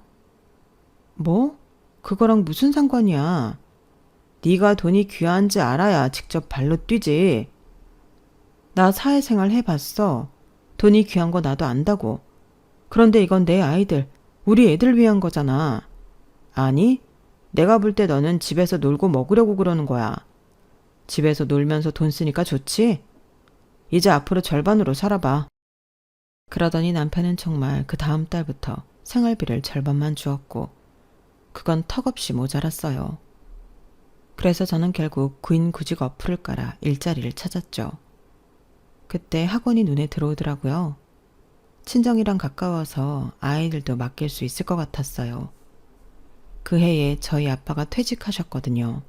뭐? 그거랑 무슨 상관이야? 네가 돈이 귀한지 알아야 직접 발로 뛰지. 나 사회생활 해봤어. 돈이 귀한 거 나도 안다고. 그런데 이건 내 아이들, 우리 애들 위한 거잖아. 아니, 내가 볼 때 너는 집에서 놀고 먹으려고 그러는 거야. 집에서 놀면서 돈 쓰니까 좋지? 이제 앞으로 절반으로 살아봐. 그러더니 남편은 정말 그 다음 달부터 생활비를 절반만 주었고 그건 턱없이 모자랐어요. 그래서 저는 결국 구인구직 어플을 깔아 일자리를 찾았죠. 그때 학원이 눈에 들어오더라고요. 친정이랑 가까워서 아이들도 맡길 수 있을 것 같았어요. 그 해에 저희 아빠가 퇴직하셨거든요.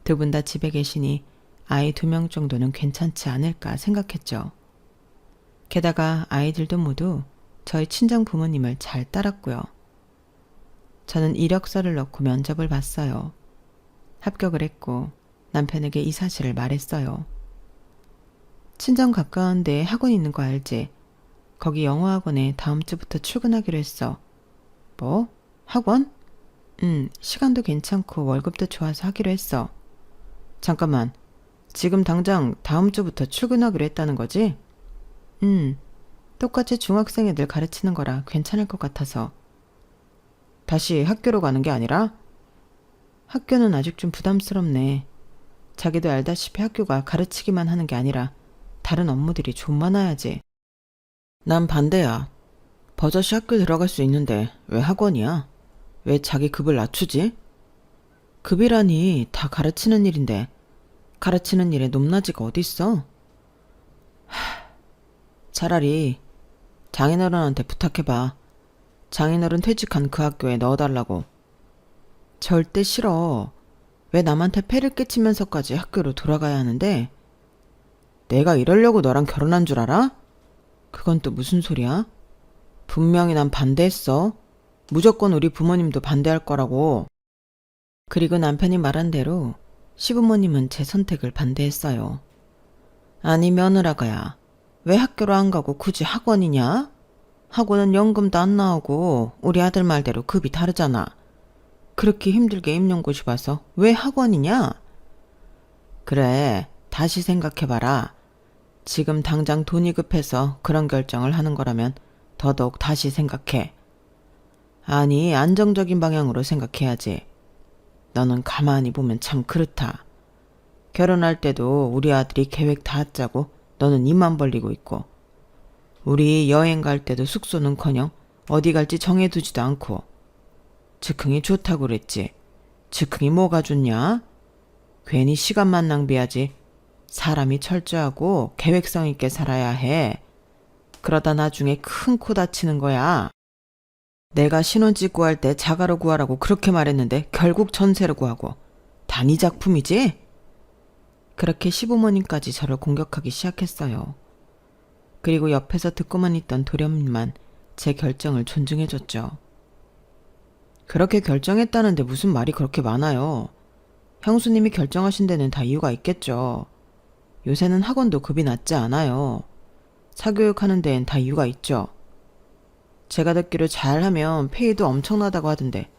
2분 다 집에 계시니 아이 2명 정도는 괜찮지 않을까 생각했죠. 게다가 아이들도 모두 저희 친정 부모님을 잘 따랐고요. 저는 이력서를 넣고 면접을 봤어요. 합격을 했고 남편에게 이 사실을 말했어요. 친정 가까운 데에 학원 있는 거 알지? 거기 영어학원에 다음 주부터 출근하기로 했어. 뭐? 학원? 시간도 괜찮고 월급도 좋아서 하기로 했어. 잠깐만, 지금 당장 다음 주부터 출근하기로 했다는 거지? 똑같이 중학생 애들 가르치는 거라 괜찮을 것 같아서. 다시 학교로 가는 게 아니라? 학교는 아직 좀 부담스럽네. 자기도 알다시피 학교가 가르치기만 하는 게 아니라 다른 업무들이 좀 많아야지. 난 반대야. 버젓이 학교 들어갈 수 있는데 왜 학원이야? 왜 자기 급을 낮추지? 급이라니 다 가르치는 일인데 가르치는 일에 높낮이가 어딨어? 차라리 장인어른한테 부탁해봐. 장인어른 퇴직한 그 학교에 넣어달라고. 절대 싫어. 왜 남한테 폐를 끼치면서까지 학교로 돌아가야 하는데? 내가 이러려고 너랑 결혼한 줄 알아? 그건 또 무슨 소리야? 분명히 난 반대했어. 무조건 우리 부모님도 반대할 거라고. 그리고 남편이 말한 대로 시부모님은 제 선택을 반대했어요. 아니 며느라가야. 왜 학교로 안 가고 굳이 학원이냐? 학원은 연금도 안 나오고 우리 아들 말대로 급이 다르잖아. 그렇게 힘들게 임용고시 봐서 왜 학원이냐? 그래, 다시 생각해봐라. 지금 당장 돈이 급해서 그런 결정을 하는 거라면 더더욱 다시 생각해. 아니, 안정적인 방향으로 생각해야지. 너는 가만히 보면 참 그렇다. 결혼할 때도 우리 아들이 계획 다 짜고 너는 입만 벌리고 있고, 우리 여행 갈 때도 숙소는커녕 어디 갈지 정해두지도 않고, 즉흥이 좋다고 그랬지. 즉흥이 뭐가 좋냐? 괜히 시간만 낭비하지. 사람이 철저하고 계획성 있게 살아야 해. 그러다 나중에 큰 코 다치는 거야. 내가 신혼집 구할 때 자가로 구하라고 그렇게 말했는데 결국 전세로 구하고. 다 네 작품이지? 그렇게 시부모님까지 저를 공격하기 시작했어요. 그리고 옆에서 듣고만 있던 도련님만 제 결정을 존중해줬죠. 그렇게 결정했다는데 무슨 말이 그렇게 많아요. 형수님이 결정하신 데는 다 이유가 있겠죠. 요새는 학원도 급이 낮지 않아요. 사교육하는 데엔 다 이유가 있죠. 제가 듣기로 잘하면 페이도 엄청나다고 하던데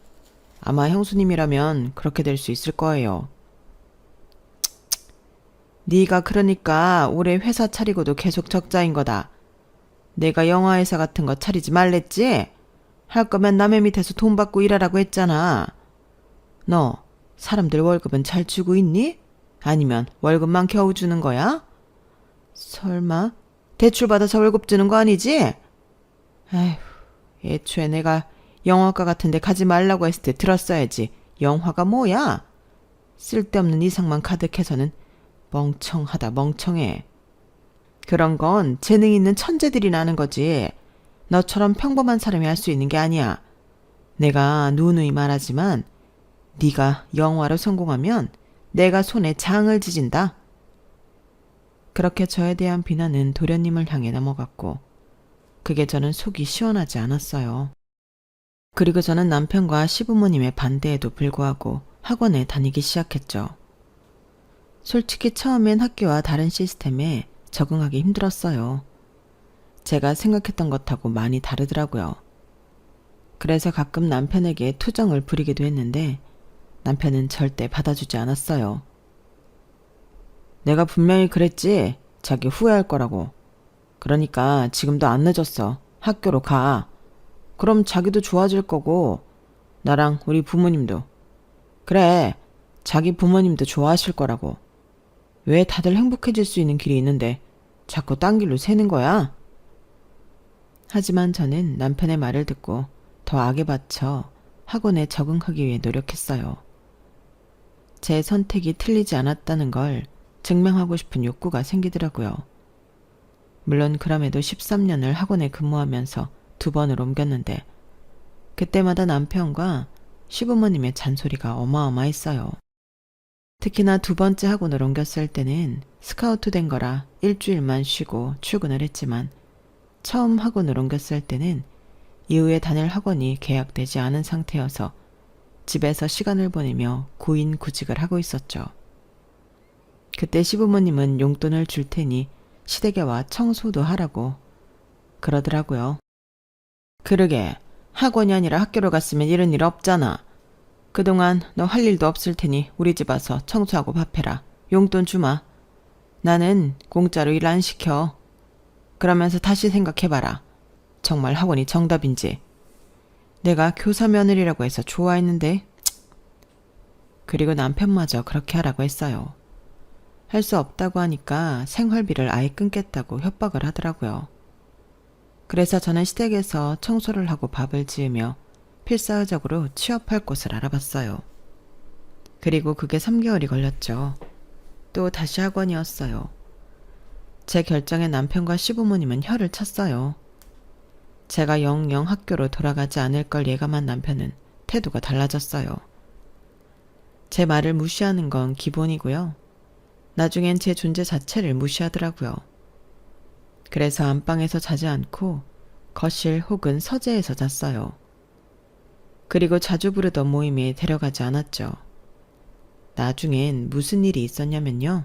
아마 형수님이라면 그렇게 될 수 있을 거예요. 네가 그러니까 올해 회사 차리고도 계속 적자인 거다. 내가 영화회사 같은 거 차리지 말랬지? 할 거면 남의 밑에서 돈 받고 일하라고 했잖아. 너 사람들 월급은 잘 주고 있니? 아니면 월급만 겨우 주는 거야? 설마 대출 받아서 월급 주는 거 아니지? 아휴, 애초에 내가 영화과 같은 데 가지 말라고 했을 때 들었어야지. 영화가 뭐야? 쓸데없는 이상만 가득해서는 멍청하다 멍청해. 그런 건 재능 있는 천재들이나 하는 거지. 너처럼 평범한 사람이 할 수 있는 게 아니야. 내가 누누이 말하지만 네가 영화로 성공하면 내가 손에 장을 지진다. 그렇게 저에 대한 비난은 도련님을 향해 넘어갔고 그게 저는 속이 시원하지 않았어요. 그리고 저는 남편과 시부모님의 반대에도 불구하고 학원에 다니기 시작했죠. 솔직히 처음엔 학교와 다른 시스템에 적응하기 힘들었어요. 제가 생각했던 것하고 많이 다르더라고요. 그래서 가끔 남편에게 투정을 부리기도 했는데 남편은 절대 받아주지 않았어요. 내가 분명히 그랬지. 자기 후회할 거라고. 그러니까 지금도 안 늦었어. 학교로 가. 그럼 자기도 좋아질 거고 나랑 우리 부모님도. 그래. 자기 부모님도 좋아하실 거라고. 왜 다들 행복해질 수 있는 길이 있는데 자꾸 딴 길로 새는 거야? 하지만 저는 남편의 말을 듣고 더 악에 받쳐 학원에 적응하기 위해 노력했어요. 제 선택이 틀리지 않았다는 걸 증명하고 싶은 욕구가 생기더라고요. 물론 그럼에도 13년을 학원에 근무하면서 2번을 옮겼는데 그때마다 남편과 시부모님의 잔소리가 어마어마했어요. 특히나 2번째 학원을 옮겼을 때는 스카우트 된 거라 일주일만 쉬고 출근을 했지만 처음 학원을 옮겼을 때는 이후에 다닐 학원이 계약되지 않은 상태여서 집에서 시간을 보내며 구인구직을 하고 있었죠. 그때 시부모님은 용돈을 줄 테니 시댁에 와 청소도 하라고 그러더라고요. 그러게 학원이 아니라 학교로 갔으면 이런 일 없잖아. 그동안 너 할 일도 없을 테니 우리 집 와서 청소하고 밥해라. 용돈 주마. 나는 공짜로 일 안 시켜. 그러면서 다시 생각해봐라. 정말 학원이 정답인지. 내가 교사 며느리라고 해서 좋아했는데. 그리고 남편마저 그렇게 하라고 했어요. 할 수 없다고 하니까 생활비를 아예 끊겠다고 협박을 하더라고요. 그래서 저는 시댁에서 청소를 하고 밥을 지으며 필사적으로 취업할 곳을 알아봤어요. 그리고 그게 3개월이 걸렸죠. 또 다시 학원이었어요. 제 결정에 남편과 시부모님은 혀를 찼어요. 제가 영영 학교로 돌아가지 않을 걸 예감한 남편은 태도가 달라졌어요. 제 말을 무시하는 건 기본이고요. 나중엔 제 존재 자체를 무시하더라고요. 그래서 안방에서 자지 않고 거실 혹은 서재에서 잤어요. 그리고 자주 부르던 모임에 데려가지 않았죠. 나중엔 무슨 일이 있었냐면요.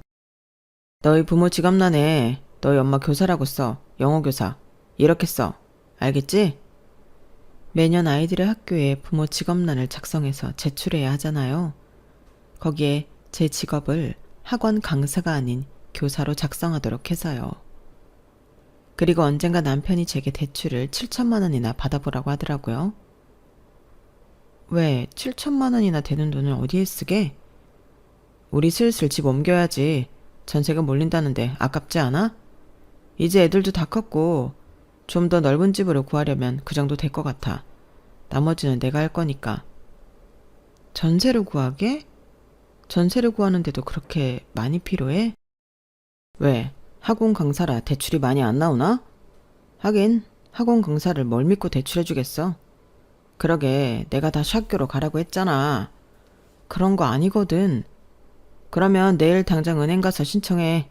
너희 부모 지갑란에 너희 엄마 교사라고 써. 영어교사. 이렇게 써. 알겠지? 매년 아이들의 학교에 부모 직업란을 작성해서 제출해야 하잖아요. 거기에 제 직업을 학원 강사가 아닌 교사로 작성하도록 해서요. 그리고 언젠가 남편이 제게 대출을 7천만 원이나 받아보라고 하더라고요. 왜 7천만 원이나 되는 돈을 어디에 쓰게? 우리 슬슬 집 옮겨야지. 전세가 몰린다는데 아깝지 않아? 이제 애들도 다 컸고 좀 더 넓은 집으로 구하려면 그 정도 될 것 같아. 나머지는 내가 할 거니까. 전세로 구하게? 전세를 구하는데도 그렇게 많이 필요해? 왜? 학원 강사라 대출이 많이 안 나오나? 하긴 학원 강사를 뭘 믿고 대출해주겠어. 그러게 내가 다시 학교로 가라고 했잖아. 그런 거 아니거든. 그러면 내일 당장 은행 가서 신청해.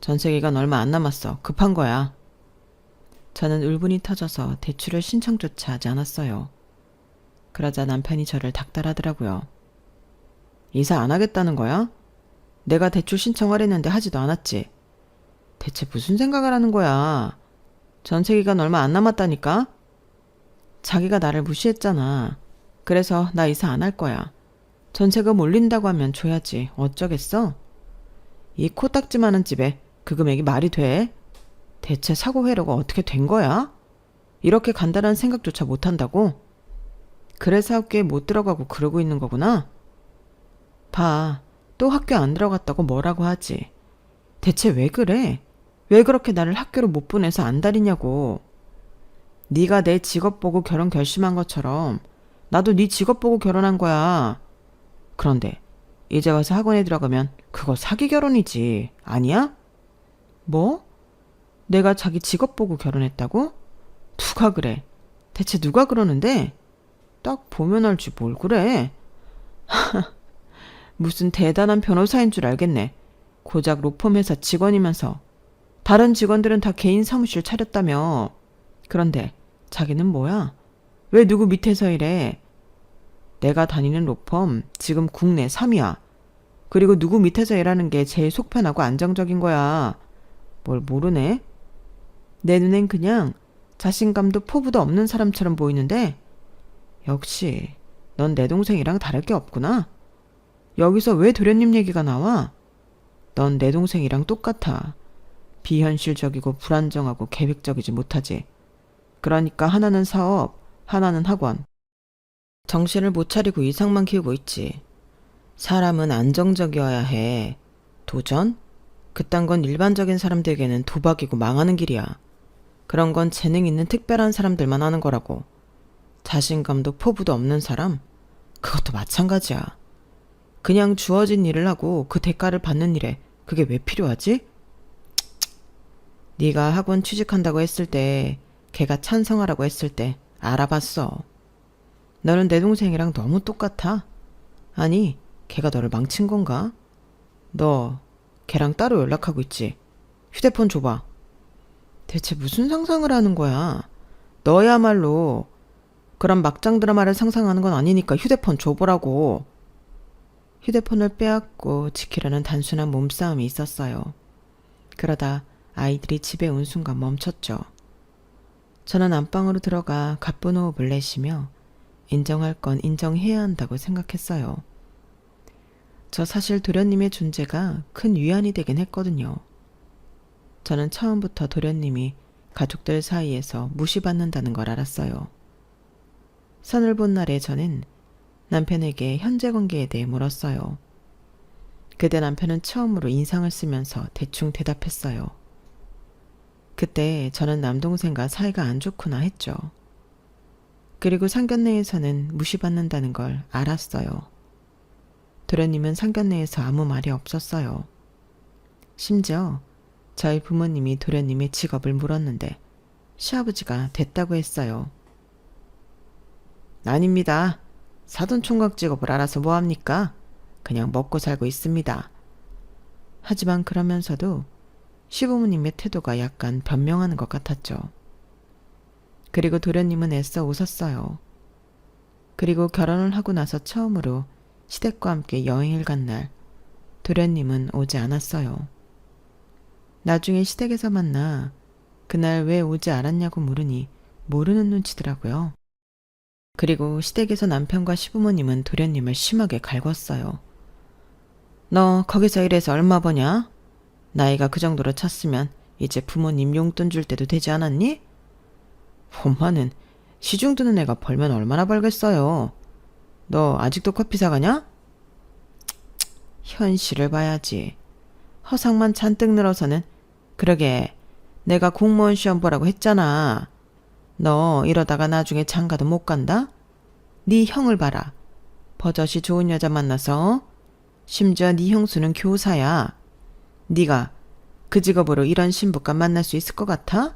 전세 기간 얼마 안 남았어. 급한 거야. 저는 울분이 터져서 대출을 신청조차 하지 않았어요. 그러자 남편이 저를 닥달하더라고요. 이사 안 하겠다는 거야? 내가 대출 신청하랬는데 하지도 않았지. 대체 무슨 생각을 하는 거야? 전세 기간 얼마 안 남았다니까? 자기가 나를 무시했잖아. 그래서 나 이사 안 할 거야. 전세금 올린다고 하면 줘야지. 어쩌겠어? 이 코딱지만한 집에 그 금액이 말이 돼? 대체 사고 회로가 어떻게 된 거야? 이렇게 간단한 생각조차 못한다고? 그래서 학교에 못 들어가고 그러고 있는 거구나? 봐, 또 학교 안 들어갔다고 뭐라고 하지. 대체 왜 그래? 왜 그렇게 나를 학교로 못 보내서 안달이냐고. 네가 내 직업 보고 결혼 결심한 것처럼 나도 네 직업 보고 결혼한 거야. 그런데 이제 와서 학원에 들어가면 그거 사기 결혼이지. 아니야? 뭐? 내가 자기 직업 보고 결혼했다고? 누가 그래? 대체 누가 그러는데? 딱 보면 알지 뭘 그래. 무슨 대단한 변호사인 줄 알겠네. 고작 로펌 회사 직원이면서. 다른 직원들은 다 개인 사무실 차렸다며. 그런데 자기는 뭐야? 왜 누구 밑에서 일해? 내가 다니는 로펌 지금 국내 3위야. 그리고 누구 밑에서 일하는 게 제일 속편하고 안정적인 거야. 뭘 모르네? 내 눈엔 그냥 자신감도 포부도 없는 사람처럼 보이는데 역시 넌 내 동생이랑 다를 게 없구나. 여기서 왜 도련님 얘기가 나와? 넌 내 동생이랑 똑같아. 비현실적이고 불안정하고 계획적이지 못하지. 그러니까 하나는 사업, 하나는 학원. 정신을 못 차리고 이상만 키우고 있지. 사람은 안정적이어야 해. 도전? 그딴 건 일반적인 사람들에게는 도박이고 망하는 길이야. 그런 건 재능 있는 특별한 사람들만 하는 거라고. 자신감도 포부도 없는 사람? 그것도 마찬가지야. 그냥 주어진 일을 하고 그 대가를 받는 일에 그게 왜 필요하지? 네가 학원 취직한다고 했을 때, 걔가 찬성하라고 했을 때 알아봤어. 너는 내 동생이랑 너무 똑같아. 아니, 걔가 너를 망친 건가? 너 걔랑 따로 연락하고 있지? 휴대폰 줘봐. 대체 무슨 상상을 하는 거야? 너야말로 그런 막장 드라마를 상상하는 건 아니니까 휴대폰 줘보라고. 휴대폰을 빼앗고 지키려는 단순한 몸싸움이 있었어요. 그러다 아이들이 집에 온 순간 멈췄죠. 저는 안방으로 들어가 가쁜 호흡을 내쉬며 인정할 건 인정해야 한다고 생각했어요. 저 사실 도련님의 존재가 큰 위안이 되긴 했거든요. 저는 처음부터 도련님이 가족들 사이에서 무시받는다는 걸 알았어요. 선을 본 날에 저는 남편에게 현재 관계에 대해 물었어요. 그때 남편은 처음으로 인상을 쓰면서 대충 대답했어요. 그때 저는 남동생과 사이가 안 좋구나 했죠. 그리고 상견례에서는 무시받는다는 걸 알았어요. 도련님은 상견례에서 아무 말이 없었어요. 심지어 저희 부모님이 도련님의 직업을 물었는데 시아버지가 됐다고 했어요. 아닙니다. 사돈총각 직업을 알아서 뭐합니까? 그냥 먹고 살고 있습니다. 하지만 그러면서도 시부모님의 태도가 약간 변명하는 것 같았죠. 그리고 도련님은 애써 웃었어요. 그리고 결혼을 하고 나서 처음으로 시댁과 함께 여행을 간 날, 도련님은 오지 않았어요. 나중에 시댁에서 만나 그날 왜 오지 않았냐고 물으니 모르는 눈치더라고요. 그리고 시댁에서 남편과 시부모님은 도련님을 심하게 갈궜어요. 너 거기서 일해서 얼마 버냐? 나이가 그 정도로 찼으면 이제 부모님 용돈 줄 때도 되지 않았니? 엄마는 시중 드는 애가 벌면 얼마나 벌겠어요. 너 아직도 커피 사가냐? 현실을 봐야지. 허상만 잔뜩 늘어서는 그러게 내가 공무원 시험 보라고 했잖아. 너 이러다가 나중에 장가도 못 간다? 네 형을 봐라. 버젓이 좋은 여자 만나서 심지어 네 형수는 교사야. 네가 그 직업으로 이런 신부감 만날 수 있을 것 같아?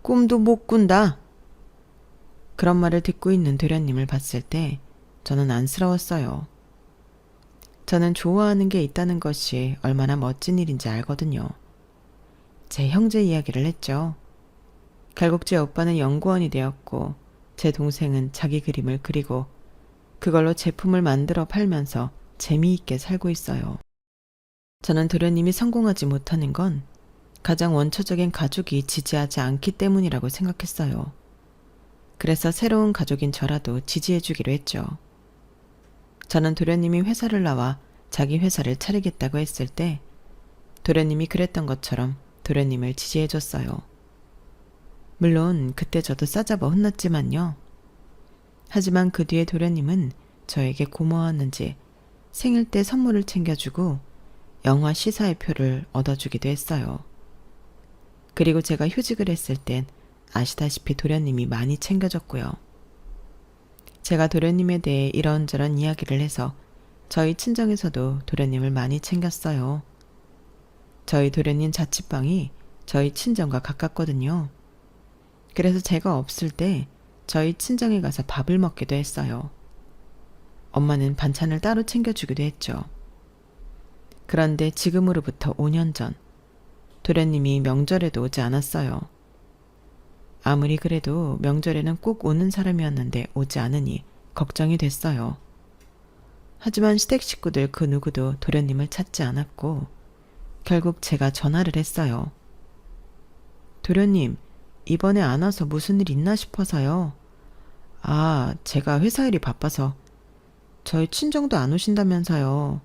꿈도 못 꾼다. 그런 말을 듣고 있는 도련님을 봤을 때 저는 안쓰러웠어요. 저는 좋아하는 게 있다는 것이 얼마나 멋진 일인지 알거든요. 제 형제 이야기를 했죠. 결국 제 오빠는 연구원이 되었고 제 동생은 자기 그림을 그리고 그걸로 제품을 만들어 팔면서 재미있게 살고 있어요. 저는 도련님이 성공하지 못하는 건 가장 원초적인 가족이 지지하지 않기 때문이라고 생각했어요. 그래서 새로운 가족인 저라도 지지해주기로 했죠. 저는 도련님이 회사를 나와 자기 회사를 차리겠다고 했을 때 도련님이 그랬던 것처럼 도련님을 지지해줬어요. 물론 그때 저도 싸잡아 혼났지만요. 하지만 그 뒤에 도련님은 저에게 고마웠는지 생일 때 선물을 챙겨주고 영화 시사회 표를 얻어주기도 했어요. 그리고 제가 휴직을 했을 땐 아시다시피 도련님이 많이 챙겨줬고요. 제가 도련님에 대해 이런저런 이야기를 해서 저희 친정에서도 도련님을 많이 챙겼어요. 저희 도련님 자취방이 저희 친정과 가깝거든요. 그래서 제가 없을 때 저희 친정에 가서 밥을 먹기도 했어요. 엄마는 반찬을 따로 챙겨주기도 했죠. 그런데 지금으로부터 5년 전 도련님이 명절에도 오지 않았어요. 아무리 그래도 명절에는 꼭 오는 사람이었는데 오지 않으니 걱정이 됐어요. 하지만 시댁 식구들 그 누구도 도련님을 찾지 않았고 결국 제가 전화를 했어요. 도련님, 이번에 안 와서 무슨 일 있나 싶어서요. 아, 제가 회사 일이 바빠서. 저희 친정도 안 오신다면서요.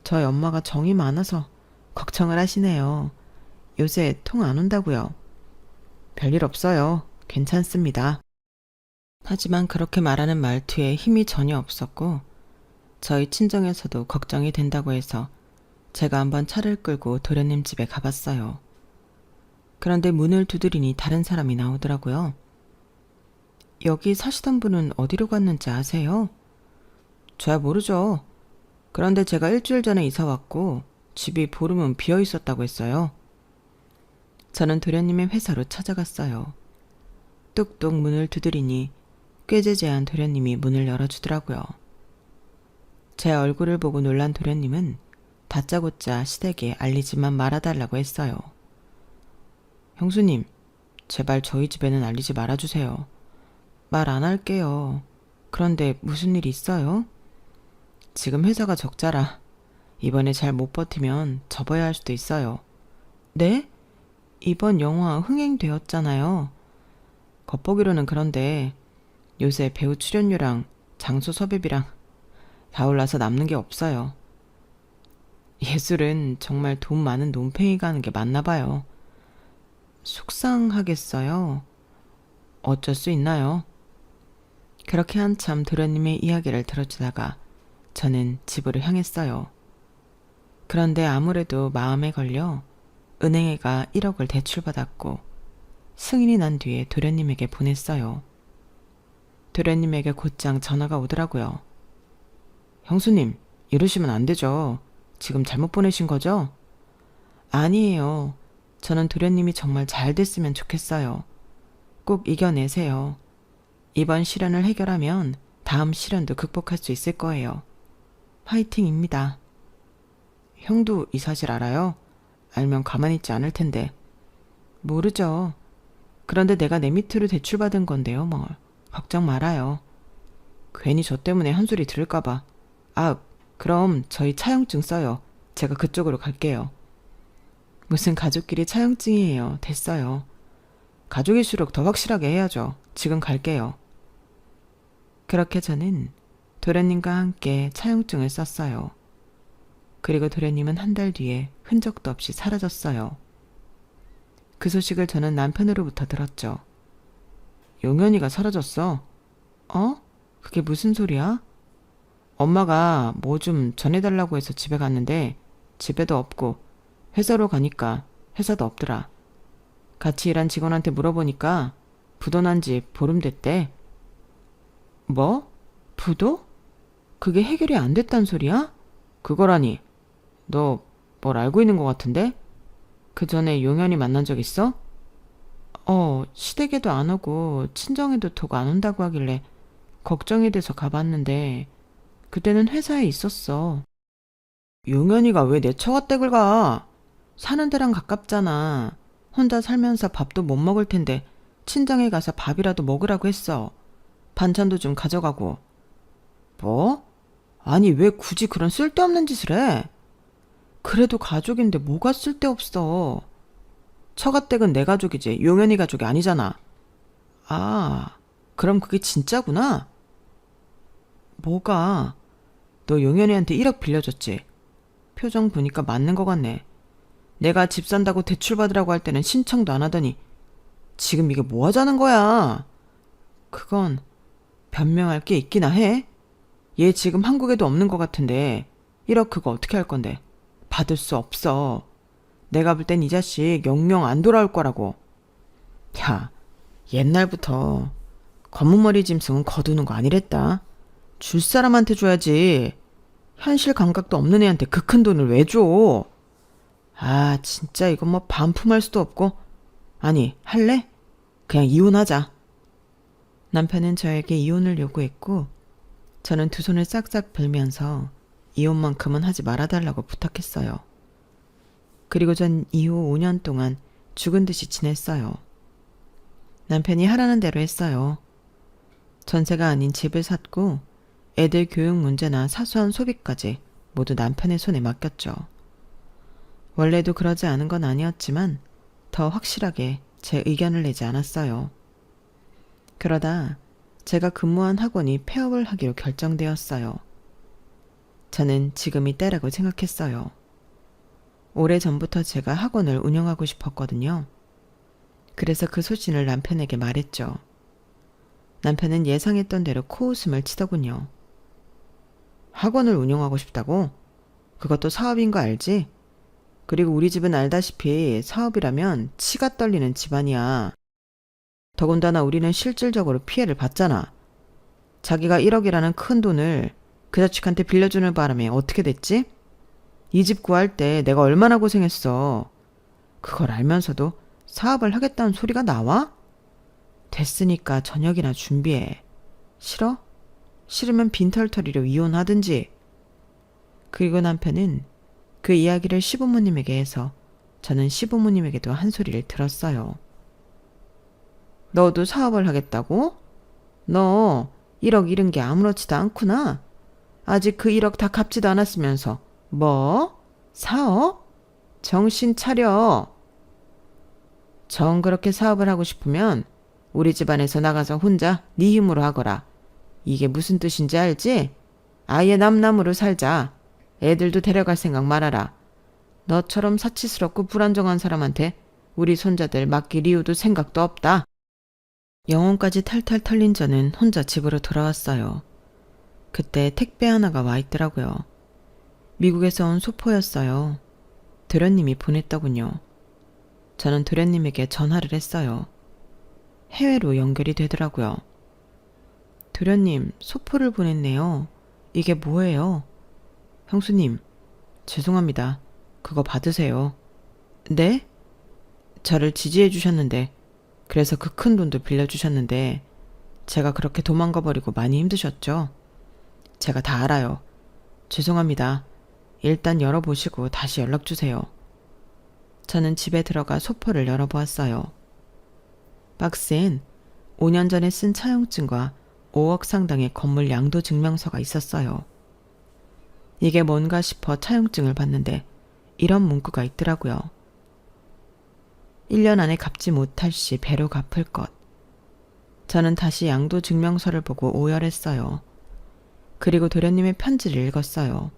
저희 엄마가 정이 많아서 걱정을 하시네요. 요새 통 안 온다고요. 별일 없어요. 괜찮습니다. 하지만 그렇게 말하는 말투에 힘이 전혀 없었고 저희 친정에서도 걱정이 된다고 해서 제가 한번 차를 끌고 도련님 집에 가봤어요. 그런데 문을 두드리니 다른 사람이 나오더라고요. 여기 사시던 분은 어디로 갔는지 아세요? 저야 모르죠. 그런데 제가 일주일 전에 이사 왔고 집이 보름은 비어 있었다고 했어요. 저는 도련님의 회사로 찾아갔어요. 뚝뚝 문을 두드리니 꾀재재한 도련님이 문을 열어주더라고요. 제 얼굴을 보고 놀란 도련님은 다짜고짜 시댁에 알리지만 말아달라고 했어요. 형수님, 제발 저희 집에는 알리지 말아주세요. 말 안 할게요. 그런데 무슨 일 있어요? 지금 회사가 적자라 이번에 잘 못 버티면 접어야 할 수도 있어요. 네? 이번 영화 흥행되었잖아요. 겉보기로는 그런데 요새 배우 출연료랑 장소 섭외비랑 다 올라서 남는 게 없어요. 예술은 정말 돈 많은 논팽이가 하는 게 맞나 봐요. 속상하겠어요. 어쩔 수 있나요? 그렇게 한참 도련님의 이야기를 들어주다가 저는 집으로 향했어요. 그런데 아무래도 마음에 걸려 은행에가 1억을 대출받았고 승인이 난 뒤에 도련님에게 보냈어요. 도련님에게 곧장 전화가 오더라고요. 형수님, 이러시면 안 되죠. 지금 잘못 보내신 거죠? 아니에요. 저는 도련님이 정말 잘 됐으면 좋겠어요. 꼭 이겨내세요. 이번 시련을 해결하면 다음 시련도 극복할 수 있을 거예요. 화이팅입니다. 형도 이 사실 알아요? 알면 가만히 있지 않을 텐데. 모르죠. 그런데 내가 내 밑으로 대출받은 건데요, 뭘. 걱정 말아요. 괜히 저 때문에 한 소리 들을까봐. 아, 그럼 저희 차용증 써요. 제가 그쪽으로 갈게요. 무슨 가족끼리 차용증이에요. 됐어요. 가족일수록 더 확실하게 해야죠. 지금 갈게요. 그렇게 저는 도련님과 함께 차용증을 썼어요. 그리고 도련님은 한 달 뒤에 흔적도 없이 사라졌어요. 그 소식을 저는 남편으로부터 들었죠. 용현이가 사라졌어. 어? 그게 무슨 소리야? 엄마가 뭐 좀 전해달라고 해서 집에 갔는데 집에도 없고 회사로 가니까 회사도 없더라. 같이 일한 직원한테 물어보니까 부도 난 지 보름 됐대. 뭐? 부도? 그게 해결이 안 됐단 소리야? 그거라니. 너 뭘 알고 있는 것 같은데? 그 전에 용현이 만난 적 있어? 시댁에도 안 오고 친정에도 톡 안 온다고 하길래 걱정이 돼서 가봤는데 그때는 회사에 있었어. 용현이가 왜 내 처가댁을 가? 사는 데랑 가깝잖아. 혼자 살면서 밥도 못 먹을 텐데 친정에 가서 밥이라도 먹으라고 했어. 반찬도 좀 가져가고. 뭐? 아니 왜 굳이 그런 쓸데없는 짓을 해? 그래도 가족인데 뭐가 쓸데없어. 처가댁은 내 가족이지 용현이 가족이 아니잖아. 아, 그럼 그게 진짜구나? 뭐가? 너 용현이한테 1억 빌려줬지? 표정 보니까 맞는 것 같네. 내가 집 산다고 대출 받으라고 할 때는 신청도 안 하더니 지금 이게 뭐 하자는 거야? 그건 변명할 게 있기나 해. 얘 지금 한국에도 없는 것 같은데 1억 그거 어떻게 할 건데? 받을 수 없어. 내가 볼 땐 이 자식 영영 안 돌아올 거라고. 야, 옛날부터 검은머리 짐승은 거두는 거 아니랬다. 줄 사람한테 줘야지. 현실 감각도 없는 애한테 그 큰 돈을 왜 줘? 아, 진짜 이건 뭐 반품할 수도 없고. 아니, 할래? 그냥 이혼하자. 남편은 저에게 이혼을 요구했고 저는 두 손을 싹싹 빌면서 이혼만큼은 하지 말아달라고 부탁했어요. 그리고 전 이후 5년 동안 죽은 듯이 지냈어요. 남편이 하라는 대로 했어요. 전세가 아닌 집을 샀고 애들 교육 문제나 사소한 소비까지 모두 남편의 손에 맡겼죠. 원래도 그러지 않은 건 아니었지만 더 확실하게 제 의견을 내지 않았어요. 그러다 제가 근무한 학원이 폐업을 하기로 결정되었어요. 저는 지금이 때라고 생각했어요. 오래전부터 제가 학원을 운영하고 싶었거든요. 그래서 그 소신을 남편에게 말했죠. 남편은 예상했던 대로 코웃음을 치더군요. 학원을 운영하고 싶다고? 그것도 사업인 거 알지? 그리고 우리 집은 알다시피 사업이라면 치가 떨리는 집안이야. 더군다나 우리는 실질적으로 피해를 봤잖아. 자기가 1억이라는 큰 돈을 그 자식한테 빌려주는 바람에 어떻게 됐지? 이 집 구할 때 내가 얼마나 고생했어. 그걸 알면서도 사업을 하겠다는 소리가 나와? 됐으니까 저녁이나 준비해. 싫어? 싫으면 빈털터리로 이혼하든지. 그리고 남편은 그 이야기를 시부모님에게 해서 저는 시부모님에게도 한 소리를 들었어요. 너도 사업을 하겠다고? 너 1억 잃은 게 아무렇지도 않구나. 아직 그 1억 다 갚지도 않았으면서 뭐? 사업? 정신 차려. 정 그렇게 사업을 하고 싶으면 우리 집안에서 나가서 혼자 네 힘으로 하거라. 이게 무슨 뜻인지 알지? 아예 남남으로 살자. 애들도 데려갈 생각 말아라. 너처럼 사치스럽고 불안정한 사람한테 우리 손자들 맡길 이유도 생각도 없다. 영혼까지 탈탈 털린 저는 혼자 집으로 돌아왔어요. 그때 택배 하나가 와 있더라고요. 미국에서 온 소포였어요. 도련님이 보냈더군요. 저는 도련님에게 전화를 했어요. 해외로 연결이 되더라고요. 도련님, 소포를 보냈네요. 이게 뭐예요? 형수님, 죄송합니다. 그거 받으세요. 네? 저를 지지해 주셨는데, 그래서 그 큰 돈도 빌려주셨는데, 제가 그렇게 도망가 버리고 많이 힘드셨죠? 제가 다 알아요. 죄송합니다. 일단 열어보시고 다시 연락주세요. 저는 집에 들어가 소포를 열어보았어요. 박스엔 5년 전에 쓴 차용증과 5억 상당의 건물 양도 증명서가 있었어요. 이게 뭔가 싶어 차용증을 봤는데 이런 문구가 있더라고요. 1년 안에 갚지 못할 시 배로 갚을 것. 저는 다시 양도 증명서를 보고 오열했어요. 그리고 도련님의 편지를 읽었어요.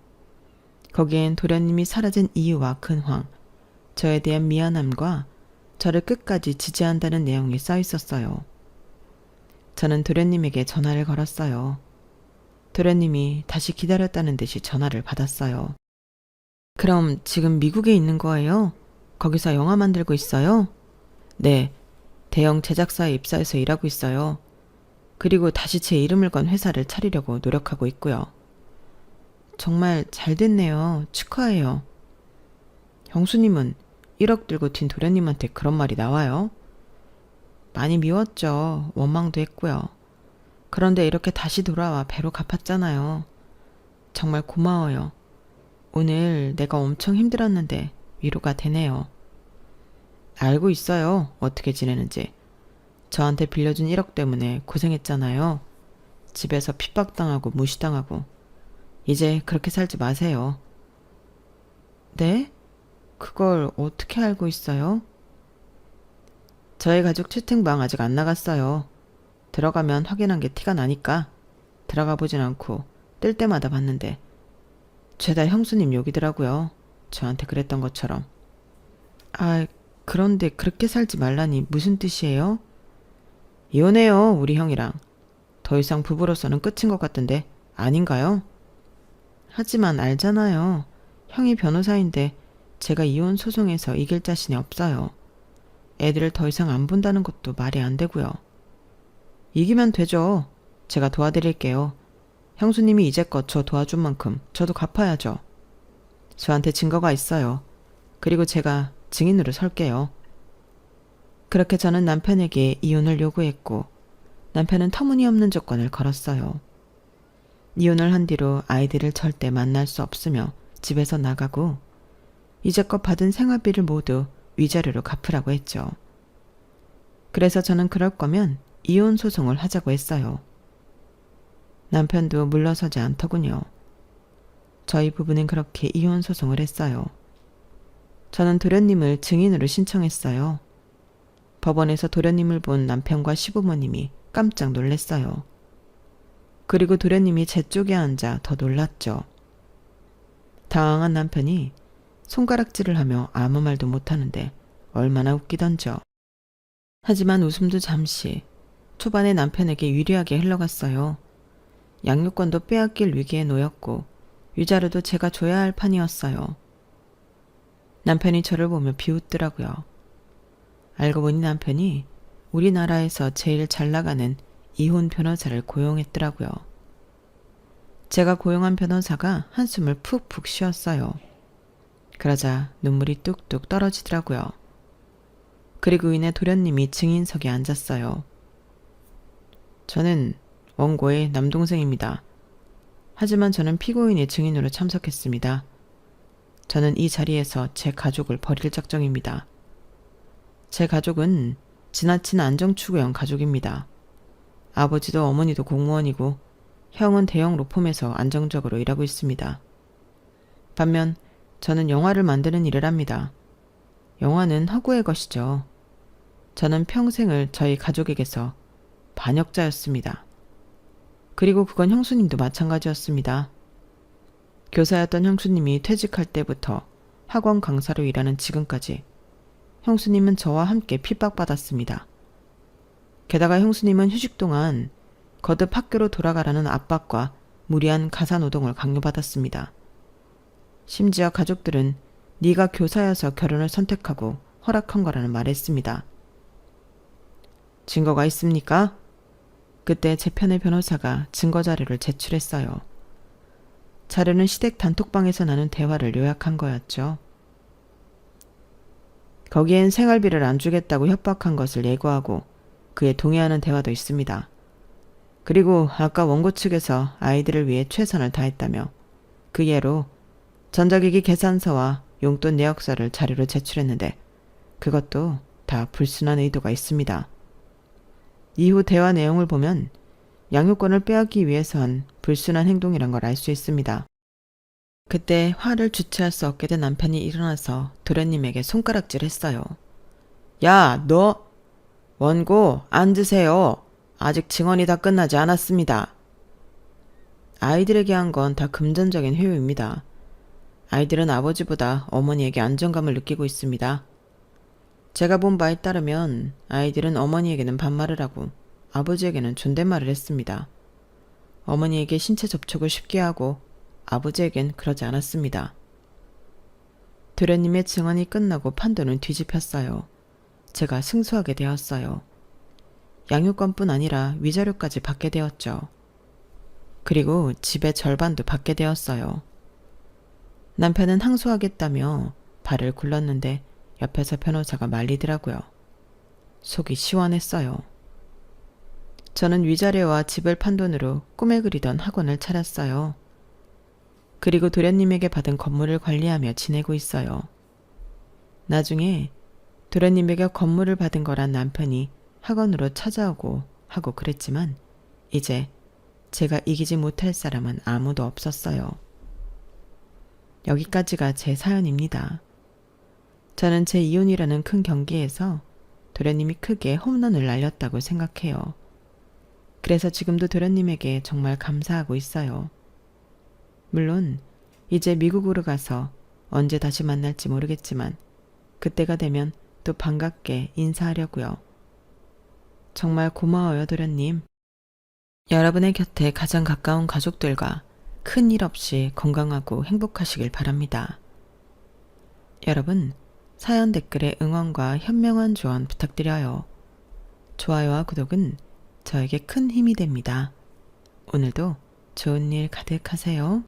거기엔 도련님이 사라진 이유와 근황, 저에 대한 미안함과 저를 끝까지 지지한다는 내용이 써 있었어요. 저는 도련님에게 전화를 걸었어요. 도련님이 다시 기다렸다는 듯이 전화를 받았어요. 그럼 지금 미국에 있는 거예요? 거기서 영화 만들고 있어요? 네, 대형 제작사에 입사해서 일하고 있어요. 그리고 다시 제 이름을 건 회사를 차리려고 노력하고 있고요. 정말 잘 됐네요. 축하해요. 형수님은 1억 들고 튄 도련님한테 그런 말이 나와요? 많이 미웠죠. 원망도 했고요. 그런데 이렇게 다시 돌아와 배로 갚았잖아요. 정말 고마워요. 오늘 내가 엄청 힘들었는데 위로가 되네요. 알고 있어요. 어떻게 지내는지. 저한테 빌려준 1억 때문에 고생했잖아요. 집에서 핍박당하고 무시당하고. 이제 그렇게 살지 마세요. 네? 그걸 어떻게 알고 있어요? 저희 가족 채팅방 아직 안 나갔어요. 들어가면 확인한 게 티가 나니까 들어가 보진 않고 뜰 때마다 봤는데 죄다 형수님 욕이더라고요. 저한테 그랬던 것처럼. 아, 그런데 그렇게 살지 말라니 무슨 뜻이에요? 이혼해요, 우리 형이랑. 더 이상 부부로서는 끝인 것 같던데 아닌가요? 하지만 알잖아요. 형이 변호사인데 제가 이혼 소송에서 이길 자신이 없어요. 애들을 더 이상 안 본다는 것도 말이 안 되고요. 이기면 되죠. 제가 도와드릴게요. 형수님이 이제껏 저 도와준 만큼 저도 갚아야죠. 저한테 증거가 있어요. 그리고 제가 증인으로 설게요. 그렇게 저는 남편에게 이혼을 요구했고 남편은 터무니없는 조건을 걸었어요. 이혼을 한 뒤로 아이들을 절대 만날 수 없으며 집에서 나가고 이제껏 받은 생활비를 모두 위자료로 갚으라고 했죠. 그래서 저는 그럴 거면 이혼 소송을 하자고 했어요. 남편도 물러서지 않더군요. 저희 부부는 그렇게 이혼 소송을 했어요. 저는 도련님을 증인으로 신청했어요. 법원에서 도련님을 본 남편과 시부모님이 깜짝 놀랐어요. 그리고 도련님이 제 쪽에 앉아 더 놀랐죠. 당황한 남편이 손가락질을 하며 아무 말도 못하는데 얼마나 웃기던죠. 하지만 웃음도 잠시, 초반에 남편에게 유리하게 흘러갔어요. 양육권도 빼앗길 위기에 놓였고 위자료도 제가 줘야 할 판이었어요. 남편이 저를 보며 비웃더라고요. 알고 보니 남편이 우리나라에서 제일 잘 나가는 이혼 변호사를 고용했더라고요. 제가 고용한 변호사가 한숨을 푹푹 쉬었어요. 그러자 눈물이 뚝뚝 떨어지더라고요. 그리고 이내 도련님이 증인석에 앉았어요. 저는 원고의 남동생입니다. 하지만 저는 피고인의 증인으로 참석했습니다. 저는 이 자리에서 제 가족을 버릴 작정입니다. 제 가족은 지나친 안정추구형 가족입니다. 아버지도 어머니도 공무원이고 형은 대형 로펌에서 안정적으로 일하고 있습니다. 반면 저는 영화를 만드는 일을 합니다. 영화는 허구의 것이죠. 저는 평생을 저희 가족에게서 반역자였습니다. 그리고 그건 형수님도 마찬가지였습니다. 교사였던 형수님이 퇴직할 때부터 학원 강사로 일하는 지금까지 형수님은 저와 함께 핍박받았습니다. 게다가 형수님은 휴직 동안 거듭 학교로 돌아가라는 압박과 무리한 가사노동을 강요받았습니다. 심지어 가족들은 네가 교사여서 결혼을 선택하고 허락한 거라는 말했습니다. 증거가 있습니까? 그때 제 편의 변호사가 증거 자료를 제출했어요. 자료는 시댁 단톡방에서 나눈 대화를 요약한 거였죠. 거기엔 생활비를 안 주겠다고 협박한 것을 예고하고 그에 동의하는 대화도 있습니다. 그리고 아까 원고 측에서 아이들을 위해 최선을 다했다며 그 예로 전자기기 계산서와 용돈 내역서를 자료로 제출했는데 그것도 다 불순한 의도가 있습니다. 이후 대화 내용을 보면 양육권을 빼앗기 위해서 한 불순한 행동이란 걸 알 수 있습니다. 그때 화를 주체할 수 없게 된 남편이 일어나서 도련님에게 손가락질했어요. 야, 너! 원고 앉으세요. 아직 증언이 다 끝나지 않았습니다. 아이들에게 한 건 다 금전적인 회유입니다. 아이들은 아버지보다 어머니에게 안정감을 느끼고 있습니다. 제가 본 바에 따르면 아이들은 어머니에게는 반말을 하고 아버지에게는 존댓말을 했습니다. 어머니에게 신체 접촉을 쉽게 하고 아버지에겐 그러지 않았습니다. 도련님의 증언이 끝나고 판도는 뒤집혔어요. 제가 승소하게 되었어요. 양육권뿐 아니라 위자료까지 받게 되었죠. 그리고 집의 절반도 받게 되었어요. 남편은 항소하겠다며 발을 굴렀는데 옆에서 변호사가 말리더라고요. 속이 시원했어요. 저는 위자료와 집을 판 돈으로 꿈에 그리던 학원을 차렸어요. 그리고 도련님에게 받은 건물을 관리하며 지내고 있어요. 나중에 도련님에게 건물을 받은 거란 남편이 학원으로 찾아오고 하고 그랬지만 이제 제가 이기지 못할 사람은 아무도 없었어요. 여기까지가 제 사연입니다. 저는 제 이혼이라는 큰 경기에서 도련님이 크게 홈런을 날렸다고 생각해요. 그래서 지금도 도련님에게 정말 감사하고 있어요. 물론 이제 미국으로 가서 언제 다시 만날지 모르겠지만 그때가 되면 더욱더 반갑게 인사하려고요. 정말 고마워요, 도련님. 여러분의 곁에 가장 가까운 가족들과 큰 일 없이 건강하고 행복하시길 바랍니다. 여러분, 사연 댓글에 응원과 현명한 조언 부탁드려요. 좋아요와 구독은 저에게 큰 힘이 됩니다. 오늘도 좋은 일 가득하세요.